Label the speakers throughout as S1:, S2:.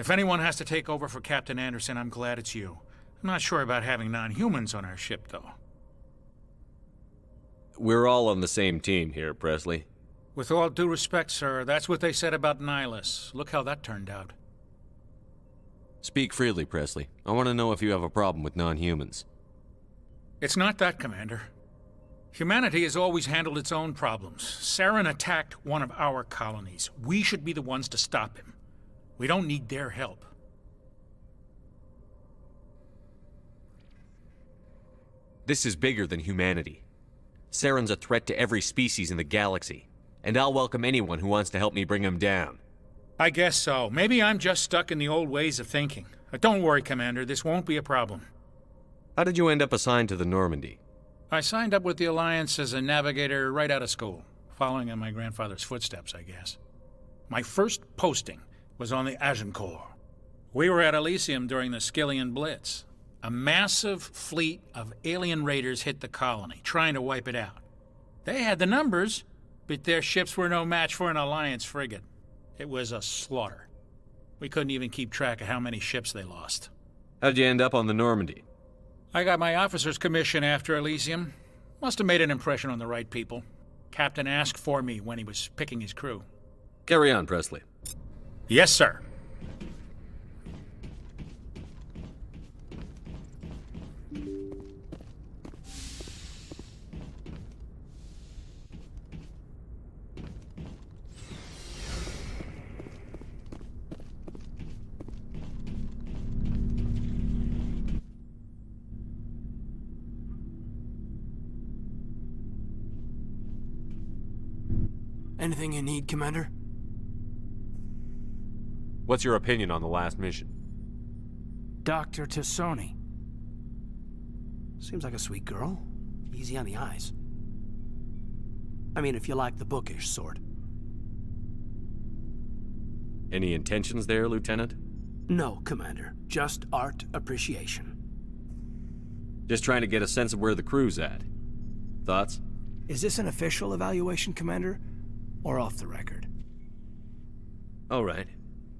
S1: If anyone has to take over for Captain Anderson, I'm glad it's you. I'm not sure about having non-humans on our ship, though.
S2: We're all on the same team here, Presley.
S1: With all due respect, sir, that's what they said about Nihilus. Look how that turned out.
S2: Speak freely, Presley. I want to know if you have a problem with non-humans.
S1: It's not that, Commander. Humanity has always handled its own problems. Saren attacked one of our colonies. We should be the ones to stop him. We don't need their help.
S2: This is bigger than humanity. Saren's a threat to every species in the galaxy, and I'll welcome anyone who wants to help me bring him down.
S1: I guess so. Maybe I'm just stuck in the old ways of thinking. Don't worry, Commander. This won't be a problem.
S2: How did you end up assigned to the Normandy?
S1: I signed up with the Alliance as a navigator right out of school, following in my grandfather's footsteps, I guess. My first posting was on the Agincourt. We were at Elysium during the Skillian Blitz. A massive fleet of alien raiders hit the colony, trying to wipe it out. They had the numbers, but their ships were no match for an Alliance frigate. It was a slaughter. We couldn't even keep track of how many ships they lost.
S2: How'd you end up on the Normandy?
S1: I got my officer's commission after Elysium. Must have made an impression on the right people. Captain asked for me when he was picking his crew.
S2: Carry on, Presley.
S1: Yes, sir.
S3: Anything you need, Commander?
S2: What's your opinion on the last mission?
S3: Dr. Tassoni. Seems like a sweet girl. Easy on the eyes. I mean, if you like the bookish sort.
S2: Any intentions there, Lieutenant?
S3: No, Commander. Just art appreciation.
S2: Just trying to get a sense of where the crew's at. Thoughts?
S3: Is this an official evaluation, Commander? Or off the record?
S2: All right.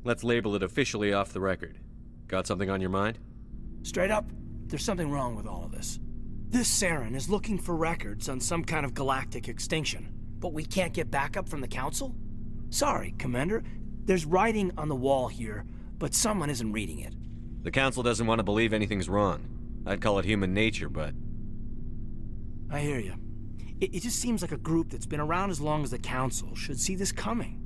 S2: Let's label it officially off the record. Got something on your mind?
S3: Straight up, there's something wrong with all of this. This Saren is looking for records on some kind of galactic extinction, but we can't get backup from the Council? Sorry, Commander. There's writing on the wall here, but someone isn't reading it.
S2: The Council doesn't want to believe anything's wrong. I'd call it human nature, but...
S3: I hear you. It just seems like a group that's been around as long as the Council should see this coming.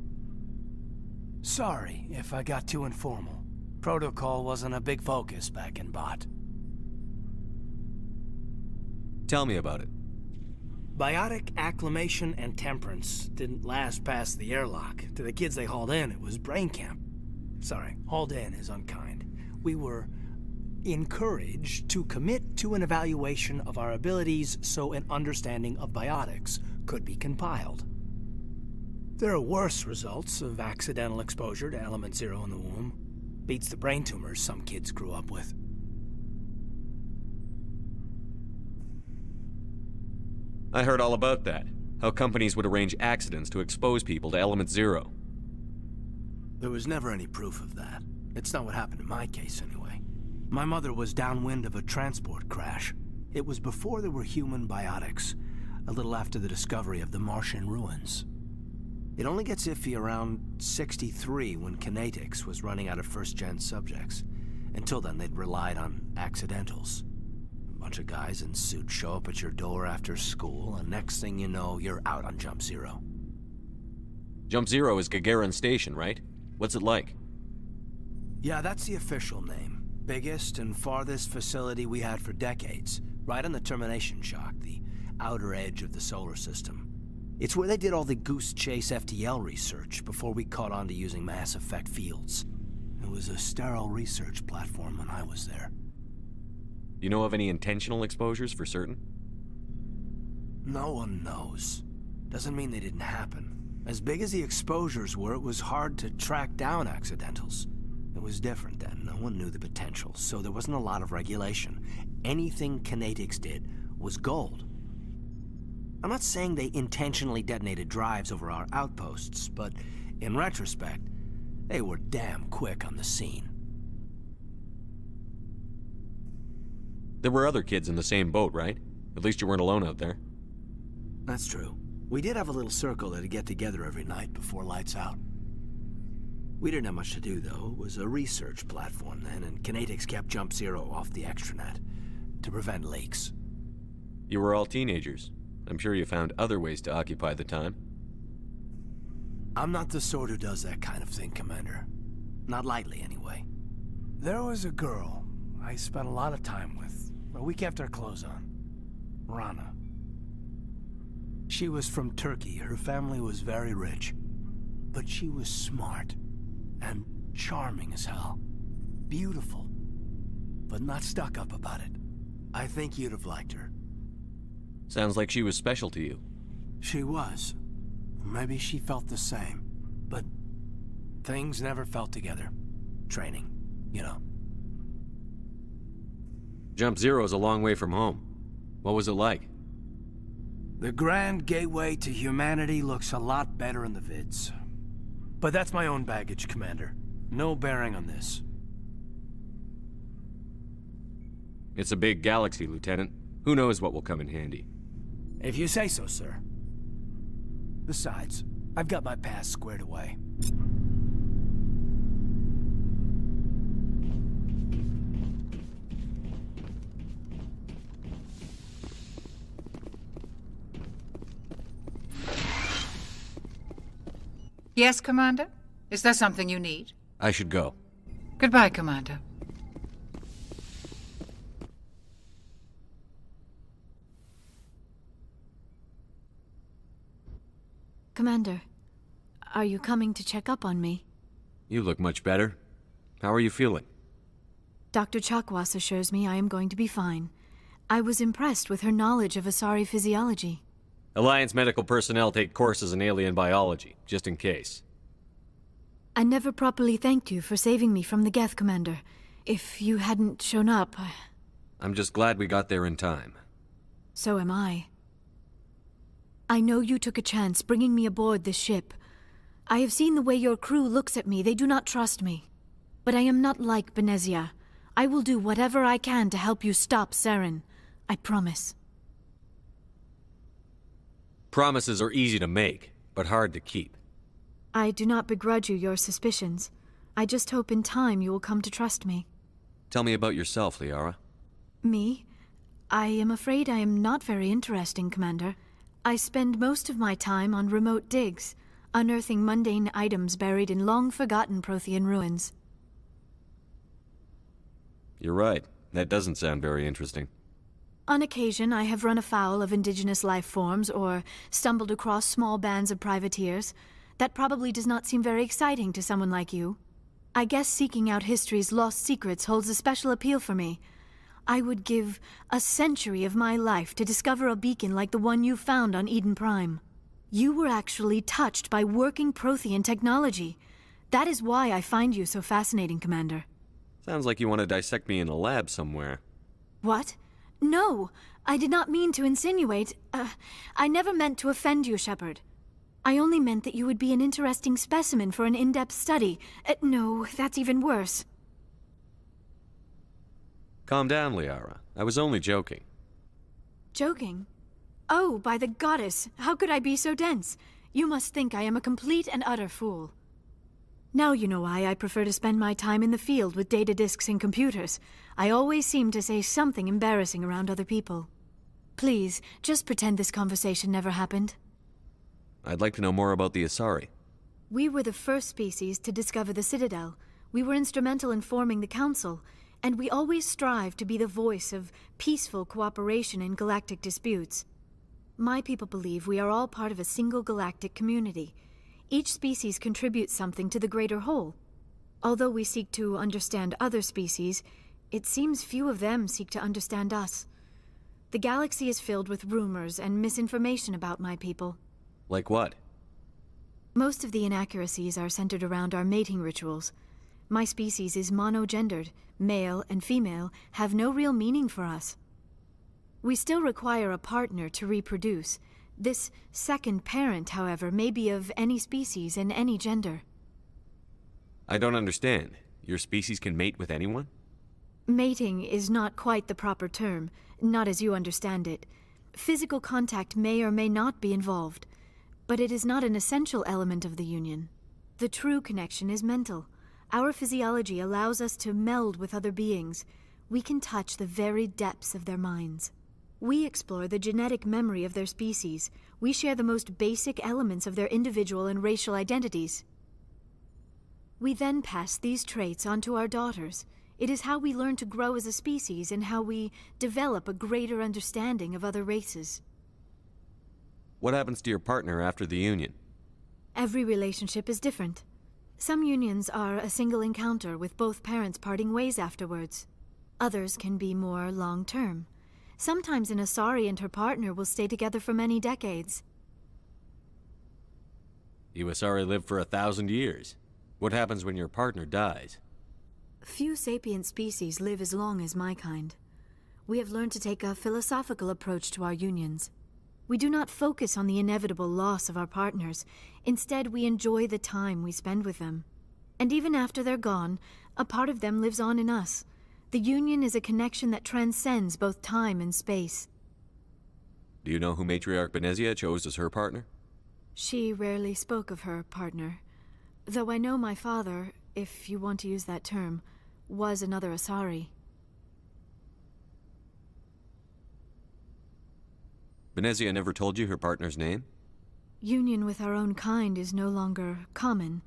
S3: Sorry if I got too informal. Protocol wasn't a big focus back in Bot.
S2: Tell me about it.
S3: Biotic acclimation and temperance didn't last past the airlock. To the kids they hauled in, it was brain camp. Sorry, hauled in is unkind. We were encouraged to commit to an evaluation of our abilities so an understanding of biotics could be compiled. There are worse results of accidental exposure to element 0 in the womb. Beats the brain tumors some kids grew up with.
S2: I heard all about that. How companies would arrange accidents to expose people to element 0.
S3: There was never any proof of that. It's not what happened in my case, anyway. My mother was downwind of a transport crash. It was before there were human biotics, a little after the discovery of the Martian ruins. It only gets iffy around 63 when Kinetics was running out of first-gen subjects. Until then, they'd relied on accidentals. A bunch of guys in suits show up at your door after school, and next thing you know, you're out on Jump Zero.
S2: Jump Zero is Gagarin Station, right? What's it like?
S3: Yeah, that's the official name. Biggest and farthest facility we had for decades. Right on the termination shock, the outer edge of the solar system. It's where they did all the Goose Chase FTL research before we caught on to using mass effect fields. It was a sterile research platform when I was there.
S2: You know of any intentional exposures for certain?
S3: No one knows. Doesn't mean they didn't happen. As big as the exposures were, it was hard to track down accidentals. It was different then. No one knew the potential, so there wasn't a lot of regulation. Anything Kinetics did was gold. I'm not saying they intentionally detonated drives over our outposts, but in retrospect, They were damn quick on the scene.
S2: There were other kids in the same boat, right? At least you weren't alone out there.
S3: That's true. We did have a little circle that'd get together every night before lights out. We didn't have much to do, though. It was a research platform then, and Kinetics kept Jump Zero off the extranet to prevent leaks.
S2: You were all teenagers. I'm sure you found other ways to occupy the time.
S3: I'm not the sort who does that kind of thing, Commander. Not lightly, anyway. There was a girl I spent a lot of time with. We kept our clothes on. Rana. She was from Turkey. Her family was very rich. But she was smart. And charming as hell. Beautiful. But not stuck up about it. I think you'd have liked her.
S2: Sounds like she was special to you.
S3: She was. Maybe she felt the same. But things never felt together. Training, you know.
S2: Jump Zero's a long way from home. What was it like?
S3: The grand gateway to humanity looks a lot better in the vids. But that's my own baggage, Commander. No bearing on this.
S2: It's a big galaxy, Lieutenant. Who knows what will come in handy?
S3: If you say so, sir. Besides, I've got my past squared away.
S4: Yes, Commander? Is there something you need?
S2: I should go.
S4: Goodbye, Commander.
S5: Commander, are you coming to check up on me?
S2: You look much better. How are you feeling?
S5: Dr. Chakwas assures me I am going to be fine. I was impressed with her knowledge of Asari physiology.
S2: Alliance medical personnel take courses in alien biology, just in case.
S5: I never properly thanked you for saving me from the Geth, Commander. If you hadn't shown up,
S2: I'm just glad we got there in time.
S5: so am I. I know you took a chance bringing me aboard this ship. I have seen the way your crew looks at me. They do not trust me. But I am not like Benezia. I will do whatever I can to help you stop Saren. I promise.
S2: Promises are easy to make, but hard to keep.
S5: I do not begrudge you your suspicions. I just hope in time you will come to trust me.
S2: Tell me about yourself, Liara.
S5: Me? I am afraid I am not very interesting, Commander. I spend most of my time on remote digs, unearthing mundane items buried in long-forgotten Prothean ruins.
S2: You're right. That doesn't sound very interesting.
S5: On occasion, I have run afoul of indigenous life forms or stumbled across small bands of privateers. That probably does not seem very exciting to someone like you. I guess seeking out history's lost secrets holds a special appeal for me. I would give a century of my life to discover a beacon like the one you found on Eden Prime. You were actually touched by working Prothean technology. That is why I find you so fascinating, Commander.
S2: Sounds like you want to dissect me in a lab somewhere.
S5: What? No, I did not mean to insinuate. I never meant to offend you, Shepard. I only meant that you would be an interesting specimen for an in-depth study. No, that's even worse.
S2: Calm down, Liara. I was only joking.
S5: Joking? Oh, by the goddess, how could I be so dense? You must think I am a complete and utter fool. Now you know why I prefer to spend my time in the field with data disks and computers. I always seem to say something embarrassing around other people. Please, just pretend this conversation never happened.
S2: I'd like to know more about the Asari.
S5: We were the first species to discover the Citadel. We were instrumental in forming the Council, and we always strive to be the voice of peaceful cooperation in galactic disputes. My people believe we are all part of a single galactic community. Each species contributes something to the greater whole. Although we seek to understand other species, it seems few of them seek to understand us. The galaxy is filled with rumors and misinformation about my people.
S2: Like what?
S5: Most of the inaccuracies are centered around our mating rituals. My species is monogendered. Male and female have no real meaning for us. We still require a partner to reproduce. This second parent, however, may be of any species and any gender.
S2: I don't understand. Your species can mate with anyone?
S5: Mating is not quite the proper term, not as you understand it. Physical contact may or may not be involved, but it is not an essential element of the union. The true connection is mental. Our physiology allows us to meld with other beings. We can touch the very depths of their minds. We explore the genetic memory of their species. We share the most basic elements of their individual and racial identities. We then pass these traits on to our daughters. It is how we learn to grow as a species and how we develop a greater understanding of other races.
S2: What happens to your partner after the union?
S5: Every relationship is different. Some unions are a single encounter with both parents parting ways afterwards. Others can be more long-term. Sometimes an Asari and her partner will stay together for many decades.
S2: You Asari live for 1,000 years. What happens when your partner dies?
S5: Few sapient species live as long as my kind. We have learned to take a philosophical approach to our unions. We do not focus on the inevitable loss of our partners. Instead, we enjoy the time we spend with them. And even after they're gone, a part of them lives on in us. The union is a connection that transcends both time and space.
S2: Do you know who Matriarch Benezia chose as her partner?
S5: She rarely spoke of her partner. Though I know my father, if you want to use that term, was another Asari.
S2: Benezia never told you her partner's name?
S5: Union with our own kind is no longer common,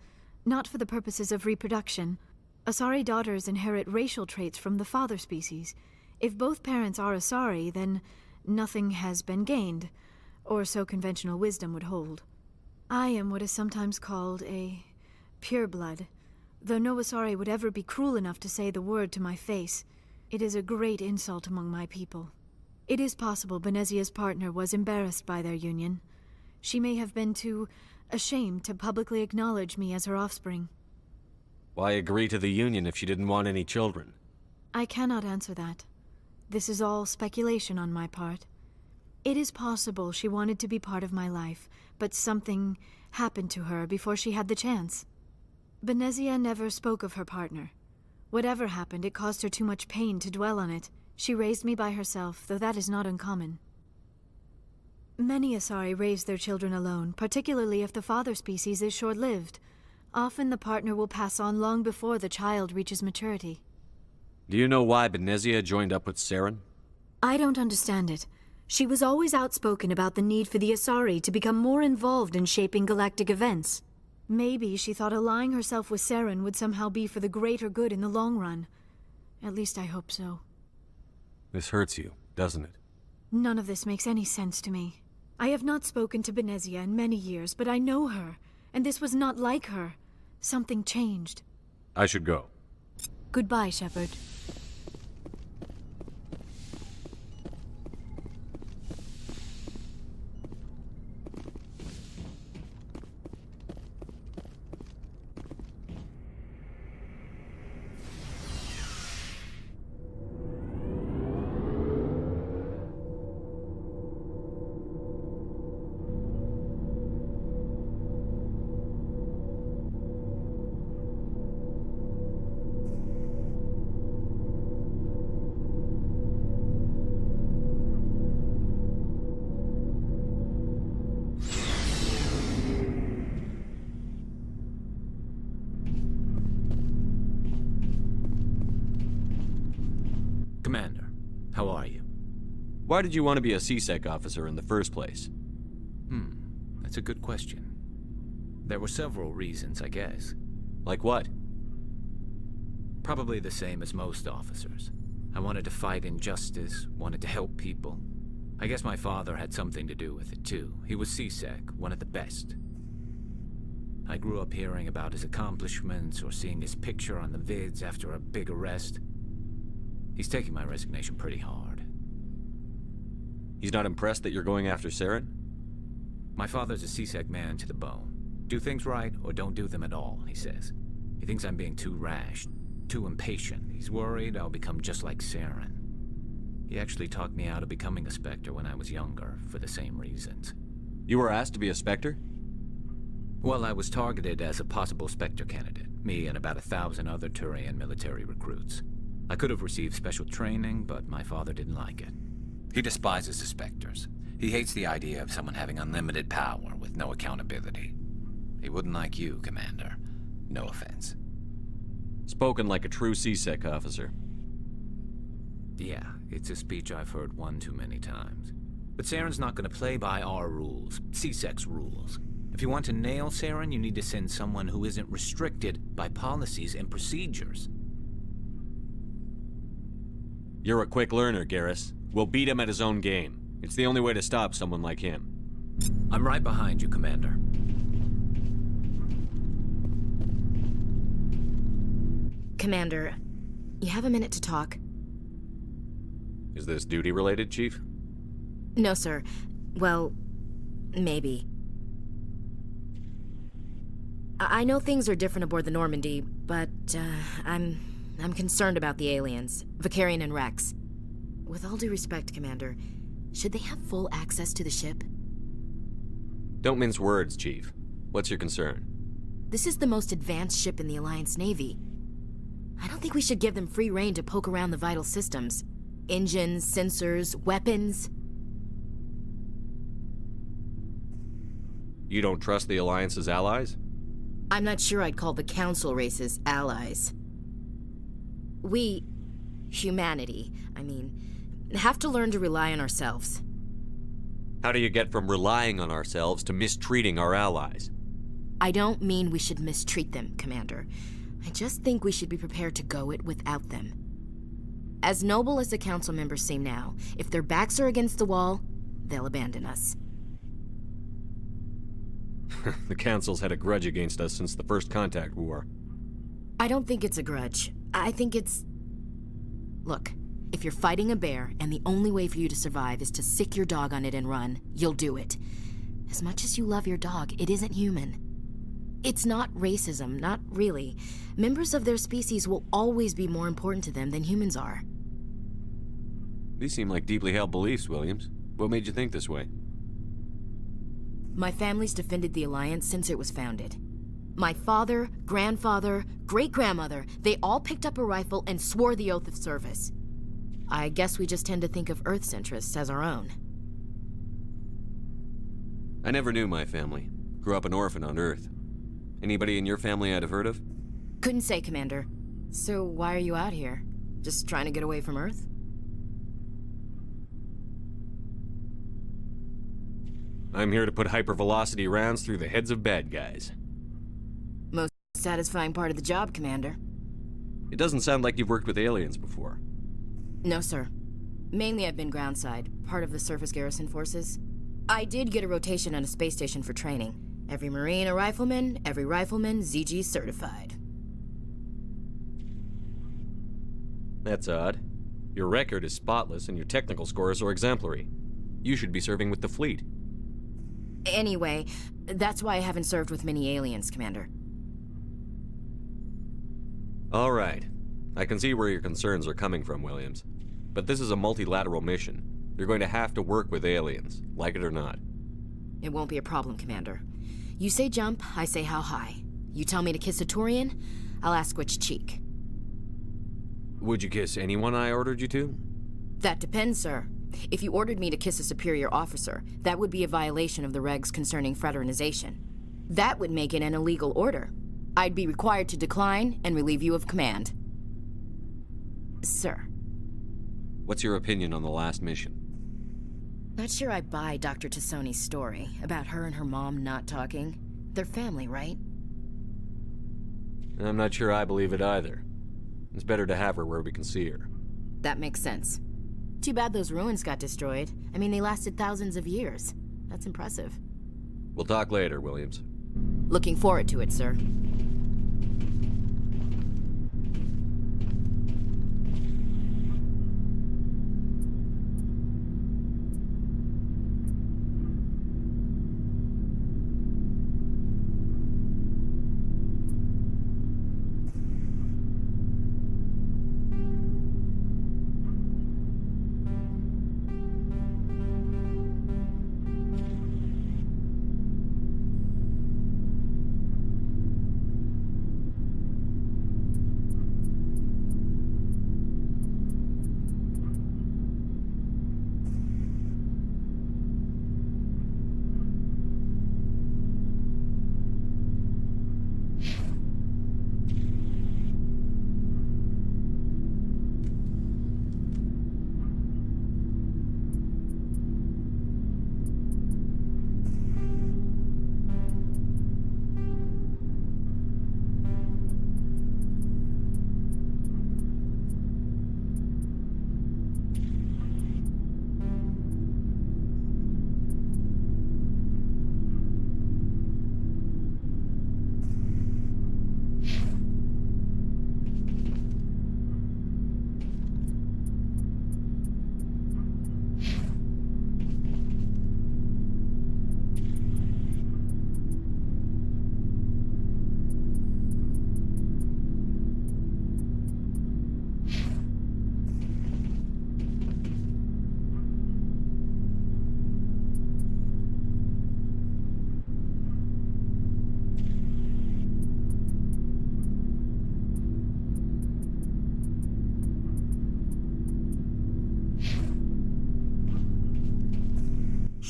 S5: not for the purposes of reproduction. Asari daughters inherit racial traits from the father species. If both parents are Asari, then nothing has been gained, or so conventional wisdom would hold. I am what is sometimes called a pureblood, though no Asari would ever be cruel enough to say the word to my face. It is a great insult among my people. It is possible Benezia's partner was embarrassed by their union. She may have been too ashamed to publicly acknowledge me as her offspring.
S2: Why agree to the union if she didn't want any children?
S5: I cannot answer that. This is all speculation on my part. It is possible she wanted to be part of my life, but something happened to her before she had the chance. Benezia never spoke of her partner. Whatever happened, it caused her too much pain to dwell on it. She raised me by herself, though that is not uncommon. Many Asari raise their children alone, particularly if the father species is short-lived. Often the partner will pass on long before the child reaches maturity.
S2: Do you know why Benezia joined up with Saren?
S5: I don't understand it. She was always outspoken about the need for the Asari to become more involved in shaping galactic events. Maybe she thought allying herself with Saren would somehow be for the greater good in the long run. At least I hope so.
S2: This hurts you, doesn't it?
S5: None of this makes any sense to me. I have not spoken to Benezia in many years, but I know her, and this was not like her. Something changed.
S2: I should go.
S5: Goodbye, Shepard.
S6: Commander, how are you?
S2: Why did you want to be a CSEC officer in the first place?
S6: That's a good question. There were several reasons, I guess.
S2: Like what?
S6: Probably the same as most officers. I wanted to fight injustice, wanted to help people. I guess my father had something to do with it too. He was CSEC, one of the best. I grew up hearing about his accomplishments or seeing his picture on the vids after a big arrest. He's taking my resignation pretty hard.
S2: He's not impressed that you're going after Saren?
S6: My father's a CSEC man to the bone. Do things right or don't do them at all, he says. He thinks I'm being too rash, too impatient. He's worried I'll become just like Saren. He actually talked me out of becoming a Spectre when I was younger, for the same reasons.
S2: You were asked to be a Spectre?
S6: Well, I was targeted as a possible Spectre candidate. Me and about 1,000 other Turian military recruits. I could have received special training, but my father didn't like it. He despises the Spectres. He hates the idea of someone having unlimited power with no accountability. He wouldn't like you, Commander. No offense.
S2: Spoken like a true CSEC officer.
S6: Yeah, it's a speech I've heard one too many times. But Saren's not going to play by our rules, CSEC's rules. If you want to nail Saren, you need to send someone who isn't restricted by policies and procedures.
S2: You're a quick learner, Garrus. We'll beat him at his own game. It's the only way to stop someone like him.
S6: I'm right behind you, Commander.
S7: Commander, you have a minute to talk?
S2: Is this duty-related, Chief?
S7: No, sir. Well, maybe. I know things are different aboard the Normandy, but I'm concerned about the aliens, Vicarian and Rex. With all due respect, Commander, should they have full access to the ship?
S2: Don't mince words, Chief. What's your concern?
S7: This is the most advanced ship in the Alliance Navy. I don't think we should give them free rein to poke around the vital systems. Engines, sensors, weapons.
S2: You don't trust the Alliance's allies?
S7: I'm not sure I'd call the Council races allies. We, humanity, have to learn to rely on ourselves.
S2: How do you get from relying on ourselves to mistreating our allies?
S7: I don't mean we should mistreat them, Commander. I just think we should be prepared to go it without them. As noble as the Council members seem now, if their backs are against the wall, they'll abandon us.
S2: The Council's had a grudge against us since the First Contact War.
S7: I don't think it's a grudge. I think it's... Look, if you're fighting a bear and the only way for you to survive is to sick your dog on it and run, you'll do it. As much as you love your dog, it isn't human. It's not racism, not really. Members of their species will always be more important to them than humans are.
S2: These seem like deeply held beliefs, Williams. What made you think this way?
S7: My family's defended the Alliance since it was founded. My father, grandfather, great-grandmother, they all picked up a rifle and swore the oath of service. I guess we just tend to think of Earth's interests as our own.
S2: I never knew my family. Grew up an orphan on Earth. Anybody in your family I'd have heard of?
S7: Couldn't say, Commander. So why are you out here? Just trying to get away from Earth?
S2: I'm here to put hypervelocity rounds through the heads of bad guys.
S7: Most satisfying part of the job, Commander.
S2: It doesn't sound like you've worked with aliens before.
S7: No, sir. Mainly I've been groundside, part of the surface garrison forces. I did get a rotation on a space station for training. Every Marine a rifleman, every rifleman ZG certified.
S2: That's odd. Your record is spotless and your technical scores are exemplary. You should be serving with the fleet.
S7: Anyway, that's why I haven't served with many aliens, Commander.
S2: All right. I can see where your concerns are coming from, Williams. But this is a multilateral mission. You're going to have to work with aliens, like it or not.
S7: It won't be a problem, Commander. You say jump, I say how high. You tell me to kiss a Turian, I'll ask which cheek.
S2: Would you kiss anyone I ordered you to?
S7: That depends, sir. If you ordered me to kiss a superior officer, that would be a violation of the regs concerning fraternization. That would make it an illegal order. I'd be required to decline and relieve you of command. Sir.
S2: What's your opinion on the last mission?
S7: Not sure I buy Dr. Tassoni's story about her and her mom not talking. They're family, right?
S2: I'm not sure I believe it either. It's better to have her where we can see her.
S7: That makes sense. Too bad those ruins got destroyed. I mean, they lasted thousands of years. That's impressive.
S2: We'll talk later, Williams.
S7: Looking forward to it, sir.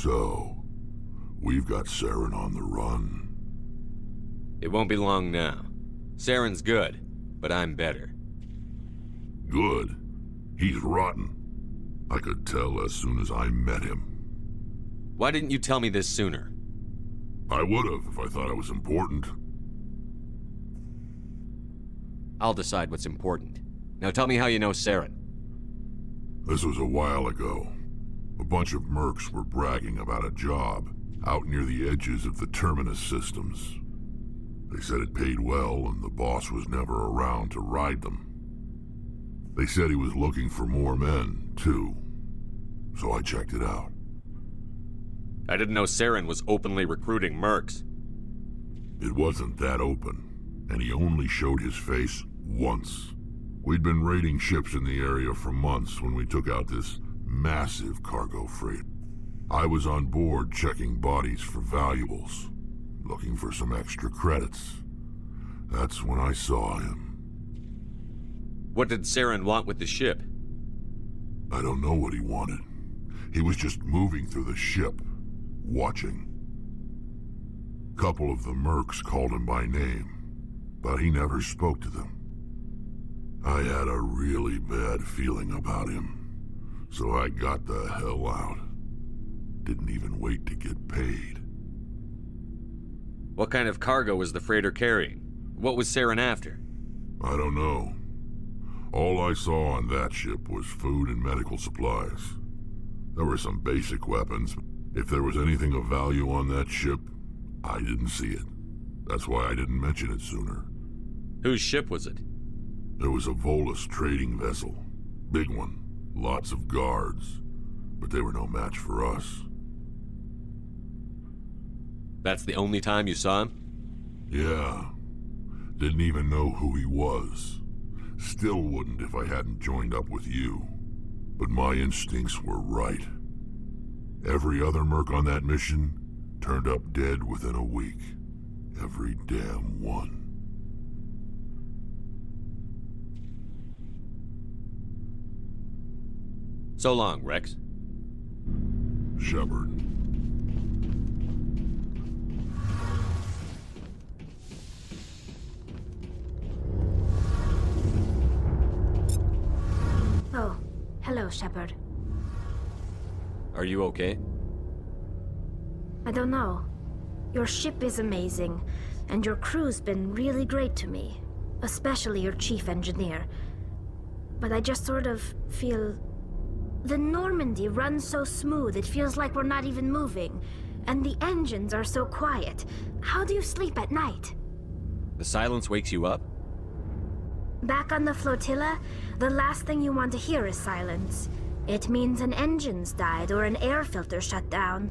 S8: So, we've got Saren on the run.
S2: It won't be long now. Saren's good, but I'm better.
S8: Good? He's rotten. I could tell as soon as I met him.
S2: Why didn't you tell me this sooner?
S8: I would've if I thought it was important.
S2: I'll decide what's important. Now tell me how you know Saren.
S8: This was a while ago. A bunch of mercs were bragging about a job out near the edges of the Terminus systems. They said it paid well and the boss was never around to ride them. They said he was looking for more men, too. So I checked it out.
S2: I didn't know Saren was openly recruiting mercs.
S8: It wasn't that open, and he only showed his face once. We'd been raiding ships in the area for months when we took out this massive cargo freight. I was on board checking bodies for valuables, looking for some extra credits. That's when I saw him.
S2: What did Saren want with the ship?
S8: I don't know what he wanted. He was just moving through the ship, watching. Couple of the mercs called him by name, but he never spoke to them. I had a really bad feeling about him, so I got the hell out. Didn't even wait to get paid.
S2: What kind of cargo was the freighter carrying? What was Saren after?
S8: I don't know. All I saw on that ship was food and medical supplies. There were some basic weapons. If there was anything of value on that ship, I didn't see it. That's why I didn't mention it sooner.
S2: Whose ship was it?
S8: It was a Volus trading vessel. Big one. Lots of guards. But they were no match for us.
S2: That's the only time you saw him?
S8: Yeah. Didn't even know who he was. Still wouldn't if I hadn't joined up with you. But my instincts were right. Every other merc on that mission turned up dead within a week. Every damn one.
S2: So long, Rex.
S8: Shepard.
S5: Oh, hello, Shepard.
S2: Are you okay?
S5: I don't know. Your ship is amazing, and your crew's been really great to me. Especially your chief engineer. But I just sort of feel... The Normandy runs so smooth it feels like we're not even moving. And the engines are so quiet. How do you sleep at night?
S2: The silence wakes you up?
S5: Back on the flotilla, the last thing you want to hear is silence. It means an engine's died or an air filter shut down.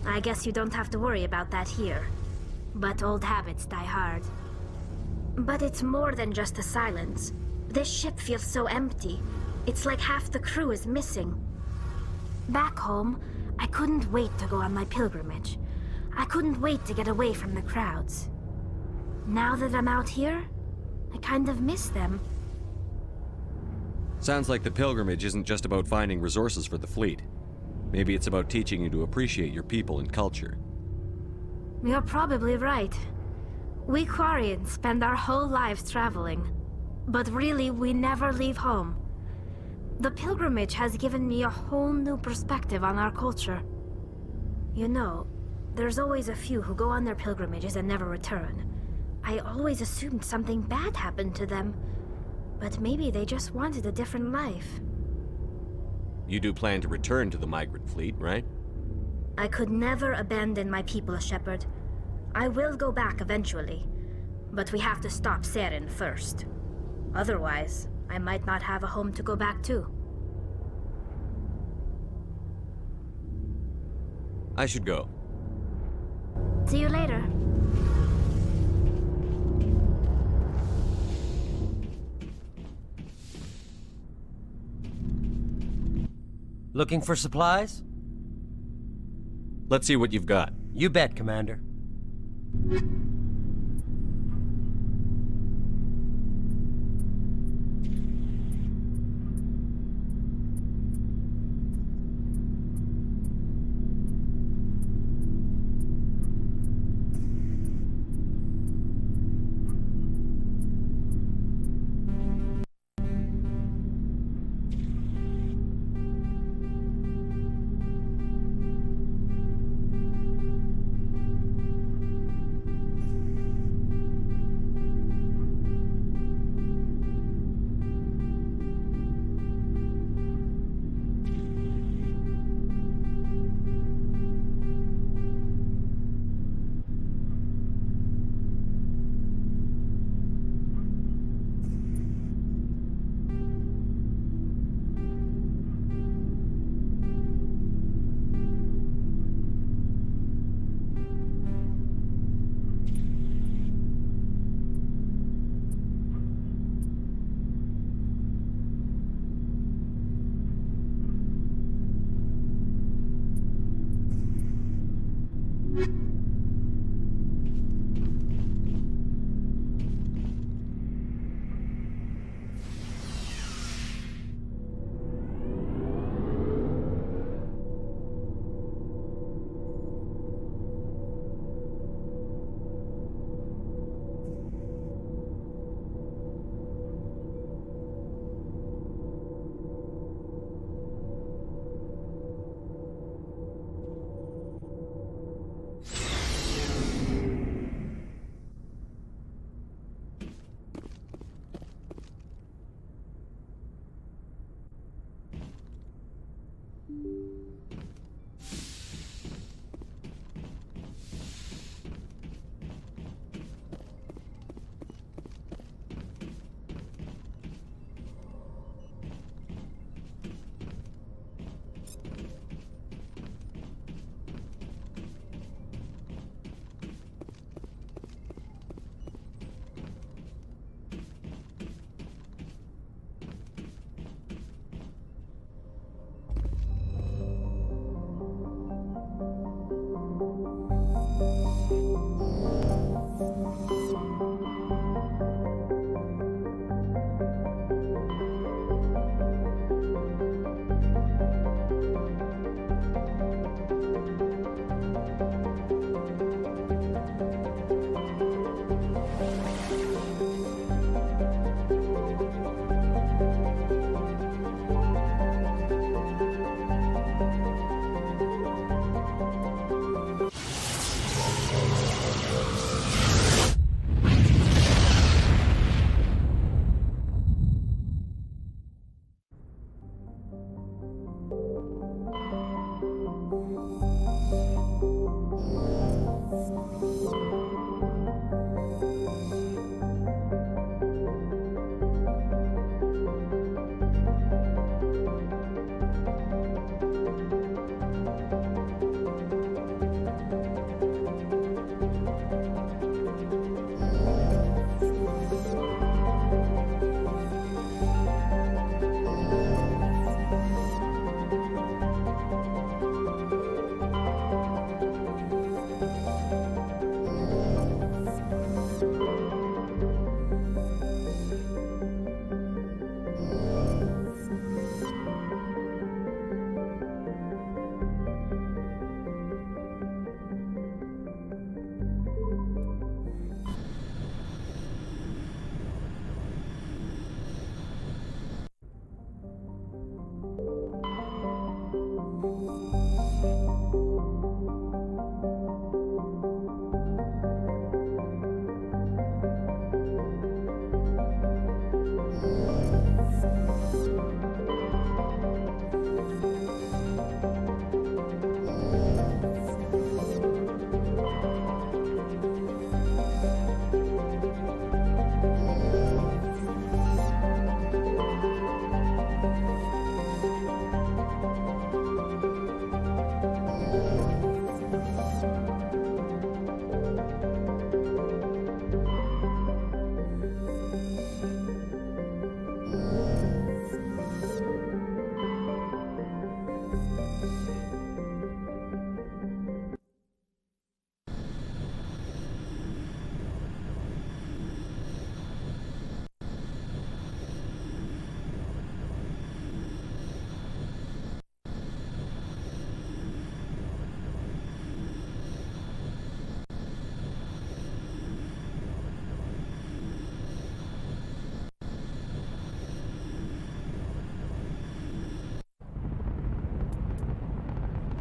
S5: I guess you don't have to worry about that here. But old habits die hard. But it's more than just the silence. This ship feels so empty. It's like half the crew is missing. Back home, I couldn't wait to go on my pilgrimage. I couldn't wait to get away from the crowds. Now that I'm out here, I kind of miss them.
S2: Sounds like the pilgrimage isn't just about finding resources for the fleet. Maybe it's about teaching you to appreciate your people and culture.
S5: You're probably right. We Quarians spend our whole lives traveling. But really, we never leave home. The pilgrimage has given me a whole new perspective on our culture. You know, there's always a few who go on their pilgrimages and never return. I always assumed something bad happened to them. But maybe they just wanted a different life.
S2: You do plan to return to the migrant fleet, right?
S5: I could never abandon my people, Shepard. I will go back eventually. But we have to stop Saren first. Otherwise, I might not have a home to go back to.
S2: I should go.
S5: See you later.
S9: Looking for supplies?
S2: Let's see what you've got.
S9: You bet, Commander.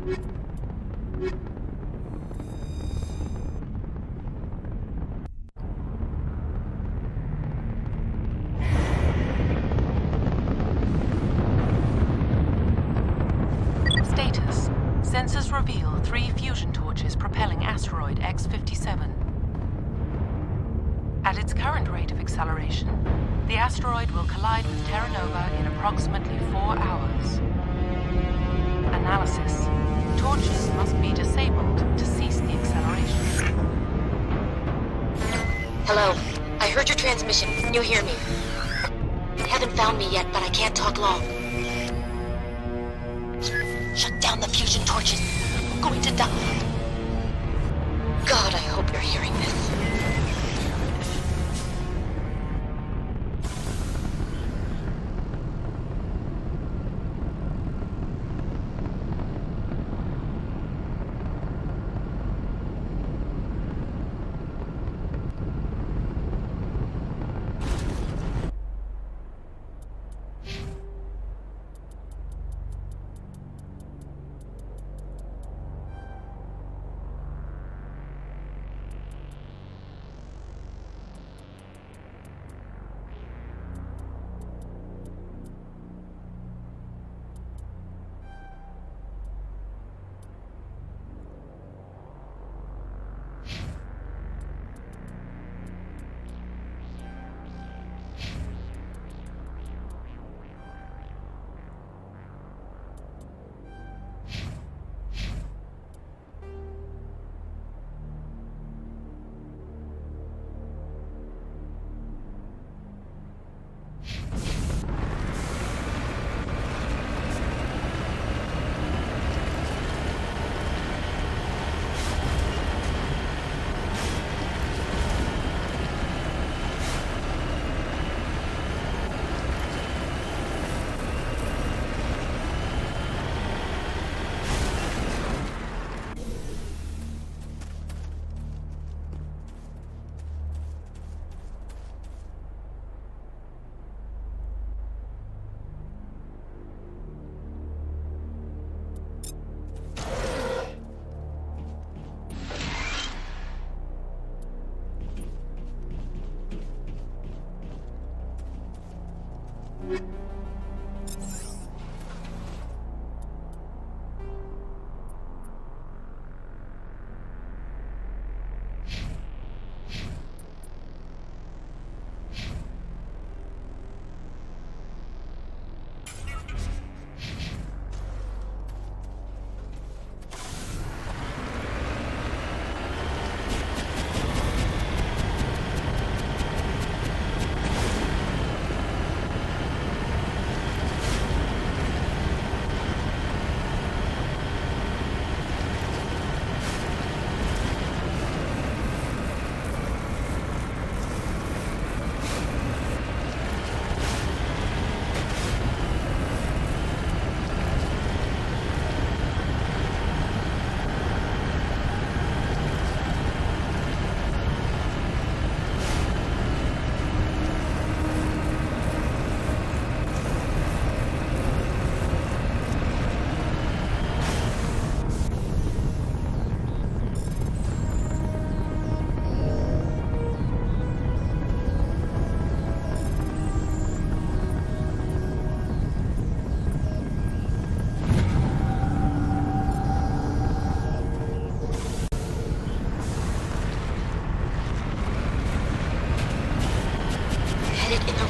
S10: Status. Sensors reveal 3 fusion torches propelling Asteroid x57. At its current rate of acceleration, the asteroid will collide with Terra Nova in approximately 4 hours. Analysis. Torches must be disabled to cease the acceleration.
S11: Hello. I heard your transmission. Can you hear me? You haven't found me yet, but I can't talk long. Shut down the fusion torches. I'm going to die. God, I hope you're hearing this.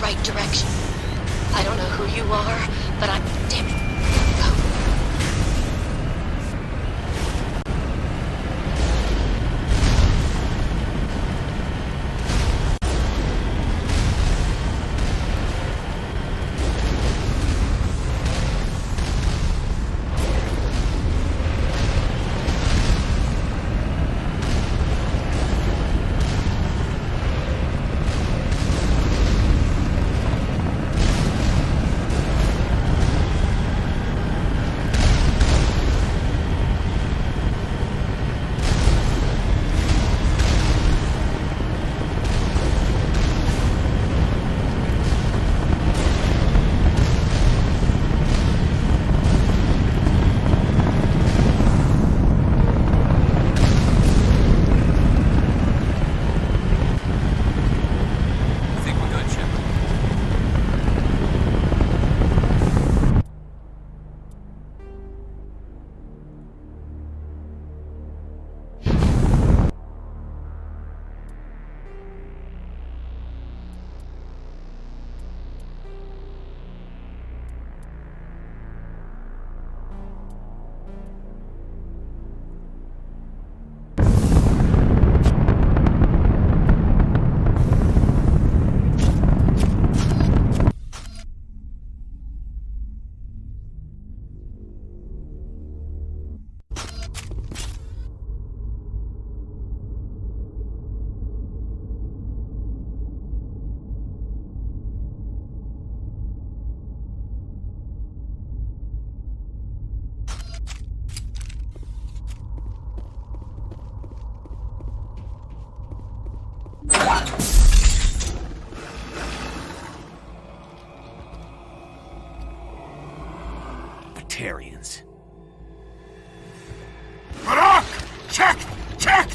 S11: right direction. I don't know who you are, but I'm... Damn it.
S2: Batarians.
S8: Barak! Check! Check!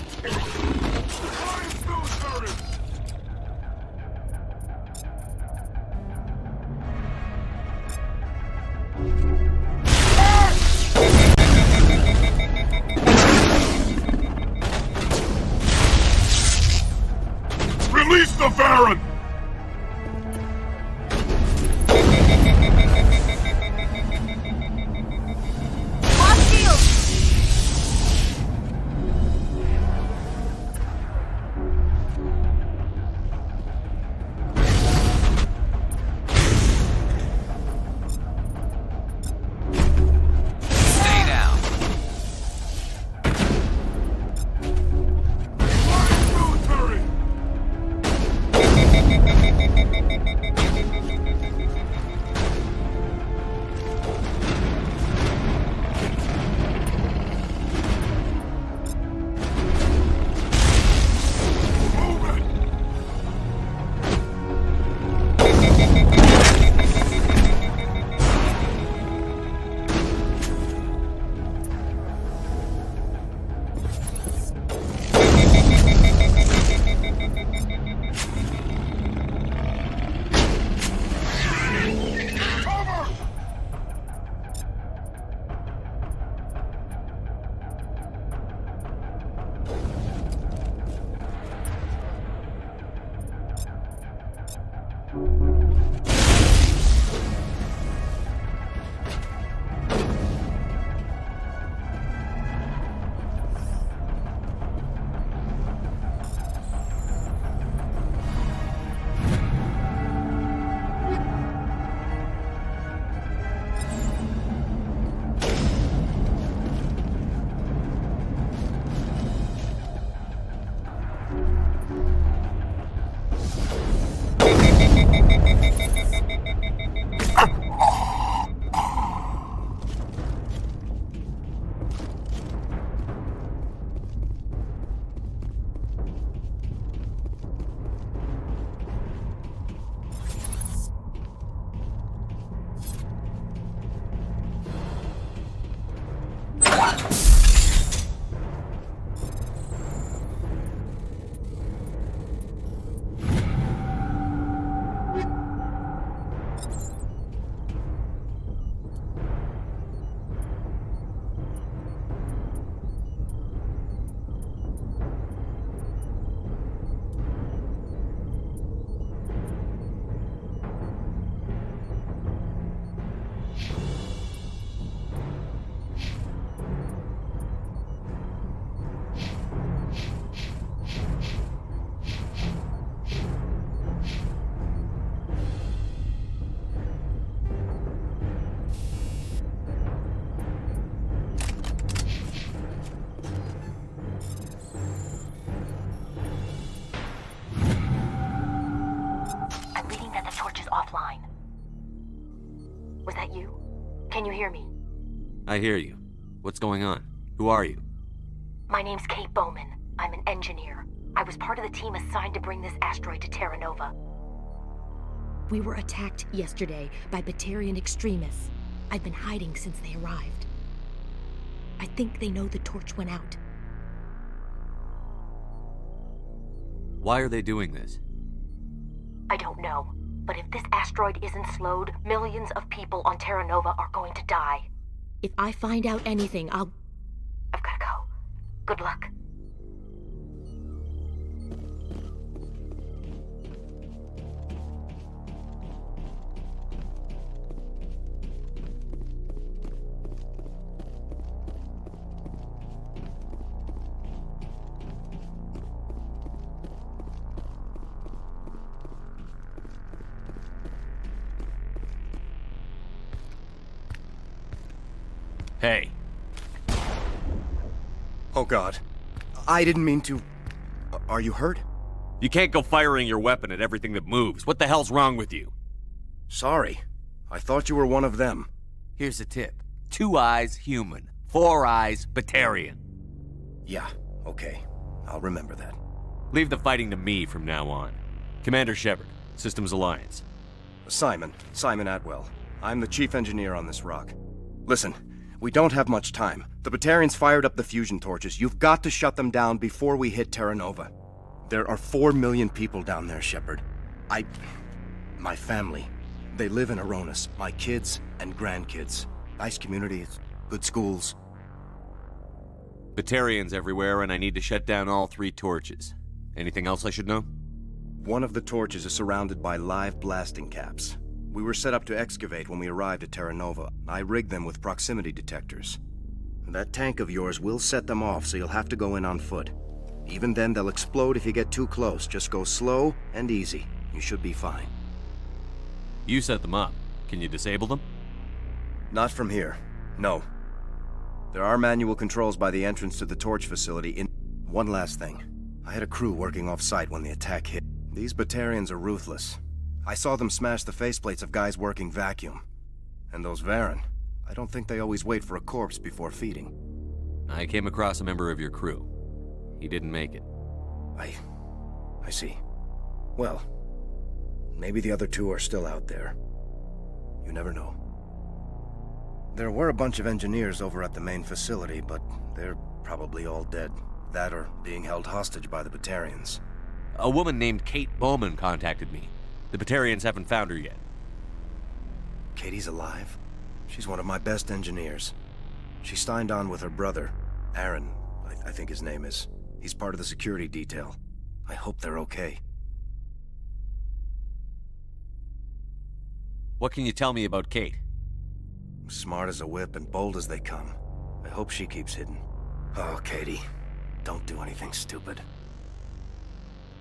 S8: Release the Baron!
S11: Was that you? Can you hear me?
S2: I hear you. What's going on? Who are you?
S11: My name's Kate Bowman. I'm an engineer. I was part of the team assigned to bring this asteroid to Terra Nova.
S7: We were attacked yesterday by Batarian extremists. I've been hiding since they arrived. I think they know the torch went out.
S2: Why are they doing this?
S11: I don't know. But if this asteroid isn't slowed, millions of people on Terra Nova are going to die.
S7: If I find out anything,
S11: I've gotta go. Good luck.
S2: Hey.
S12: Oh God. I didn't mean to... Are you hurt?
S2: You can't go firing your weapon at everything that moves. What the hell's wrong with you?
S12: Sorry. I thought you were one of them.
S2: Here's a tip. 2 eyes, human. 4 eyes, Batarian.
S12: Yeah, okay. I'll remember that.
S2: Leave the fighting to me from now on. Commander Shepard, Systems Alliance.
S12: Simon Atwell. I'm the chief engineer on this rock. Listen, we don't have much time. The Batarians fired up the fusion torches. You've got to shut them down before we hit Terra Nova. There are 4 million people down there, Shepard. My family. They live in Aronis. My kids and grandkids. Nice communities, good schools.
S2: Batarians everywhere, and I need to shut down all 3 torches. Anything else I should know?
S12: One of the torches is surrounded by live blasting caps. We were set up to excavate when we arrived at Terra Nova. I rigged them with proximity detectors. That tank of yours will set them off, so you'll have to go in on foot. Even then, they'll explode if you get too close. Just go slow and easy. You should be fine.
S2: You set them up. Can you disable them?
S12: Not from here. No. There are manual controls by the entrance to the torch facility. One last thing. I had a crew working off-site when the attack hit. These Batarians are ruthless. I saw them smash the faceplates of guys working vacuum. And those Varen, I don't think they always wait for a corpse before feeding.
S2: I came across a member of your crew. He didn't make it.
S12: I see. Well, maybe the other 2 are still out there. You never know. There were a bunch of engineers over at the main facility, but they're probably all dead. That or being held hostage by the Batarians.
S2: A woman named Kate Bowman contacted me. The Batarians haven't found her yet.
S12: Katie's alive? She's one of my best engineers. She signed on with her brother, Aaron, I think his name is. He's part of the security detail. I hope they're okay.
S2: What can you tell me about Kate?
S12: Smart as a whip and bold as they come. I hope she keeps hidden. Oh, Katie. Don't do anything stupid.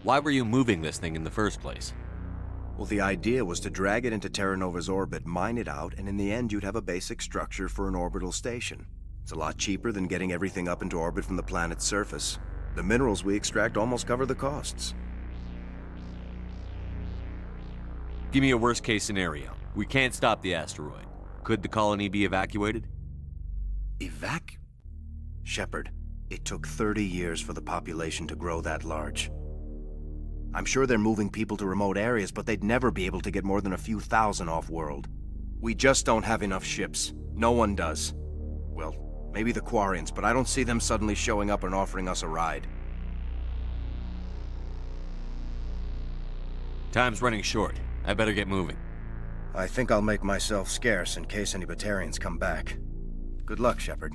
S2: Why were you moving this thing in the first place?
S12: Well, the idea was to drag it into Terra Nova's orbit, mine it out, and in the end you'd have a basic structure for an orbital station. It's a lot cheaper than getting everything up into orbit from the planet's surface. The minerals we extract almost cover the costs.
S2: Give me a worst-case scenario. We can't stop the asteroid. Could the colony be evacuated?
S12: Shepard, it took 30 years for the population to grow that large. I'm sure they're moving people to remote areas, but they'd never be able to get more than a few thousand off-world. We just don't have enough ships. No one does. Well, maybe the Quarians, but I don't see them suddenly showing up and offering us a ride.
S2: Time's running short. I better get moving.
S12: I think I'll make myself scarce in case any Batarians come back. Good luck, Shepard.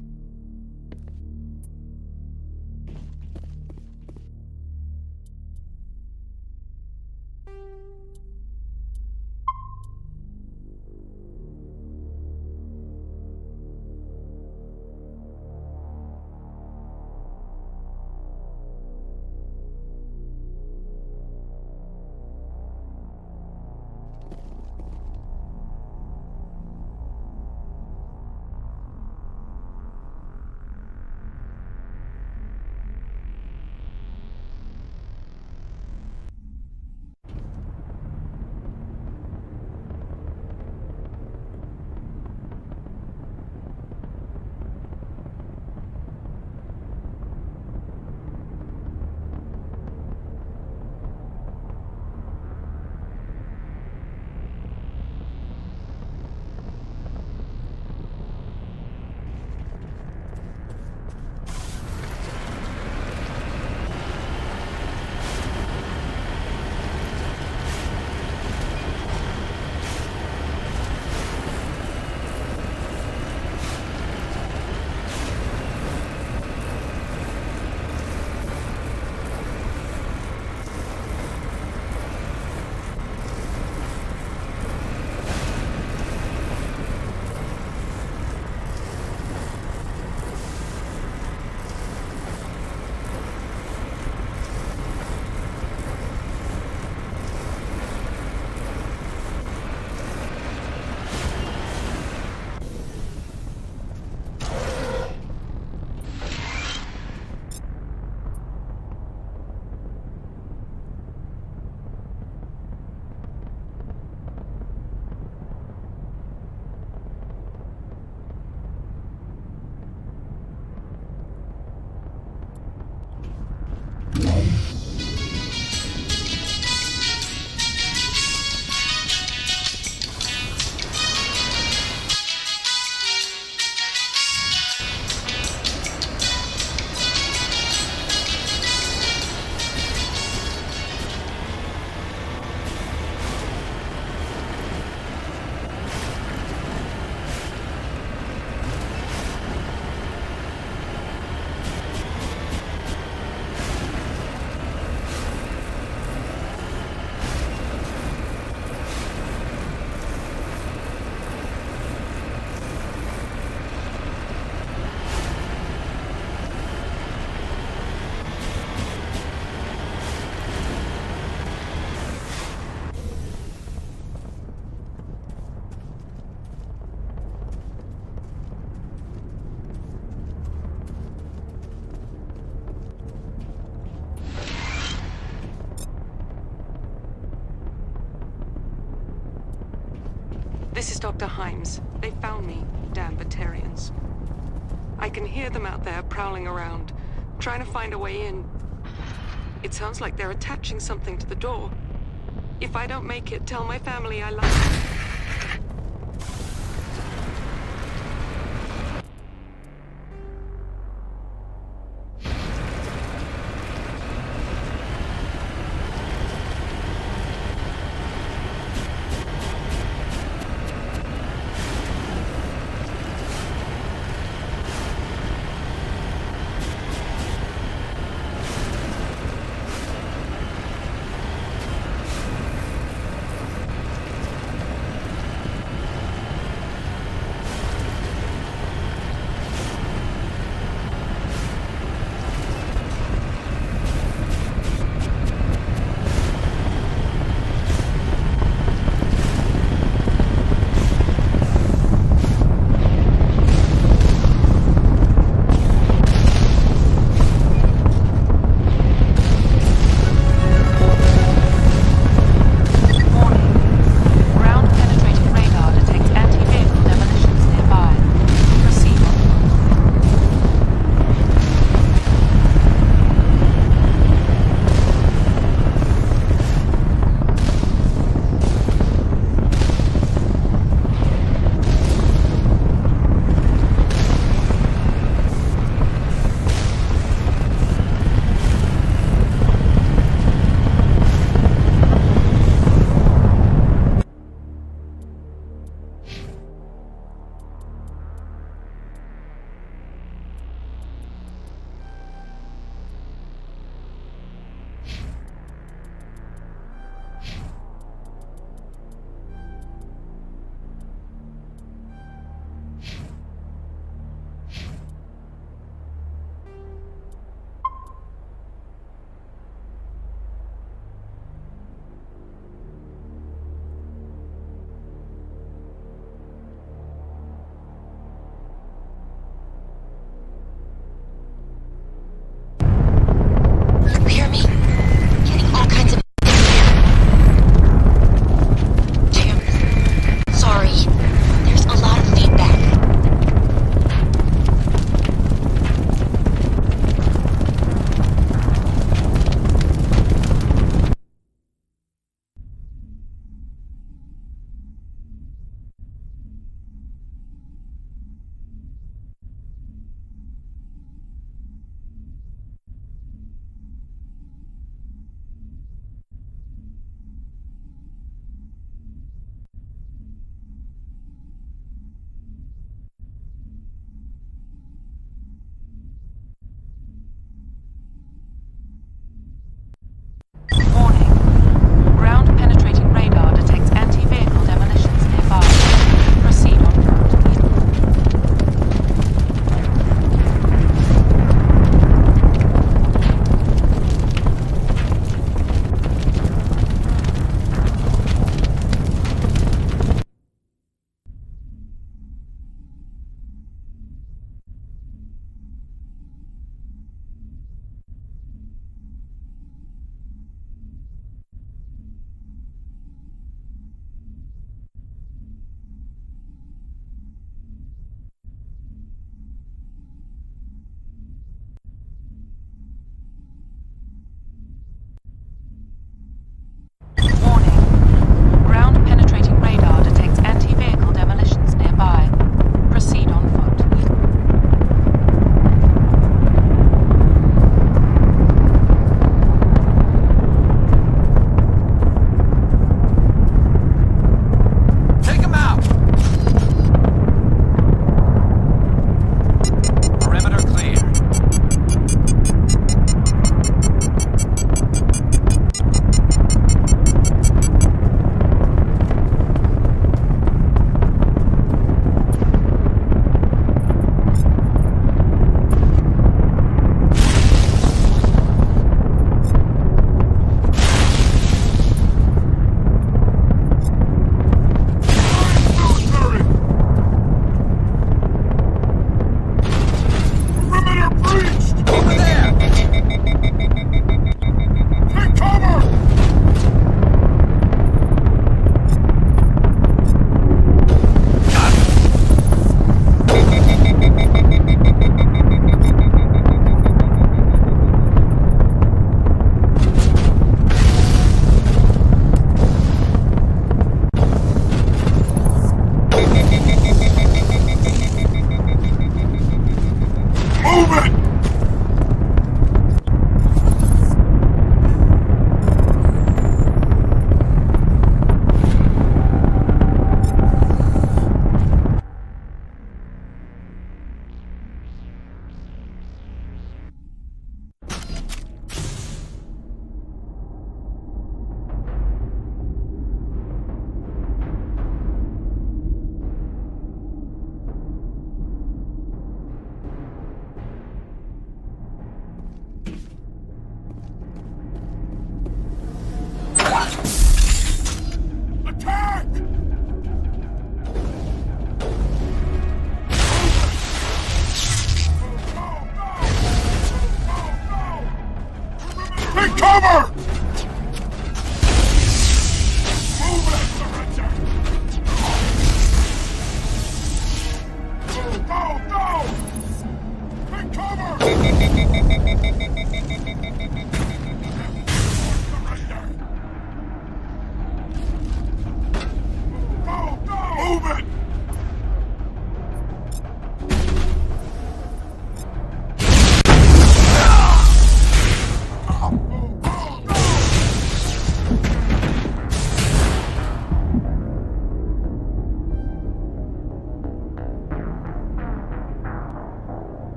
S13: Dr. Himes. They found me, damn Batarians. I can hear them out there prowling around, trying to find a way in. It sounds like they're attaching something to the door. If I don't make it, tell my family I love them.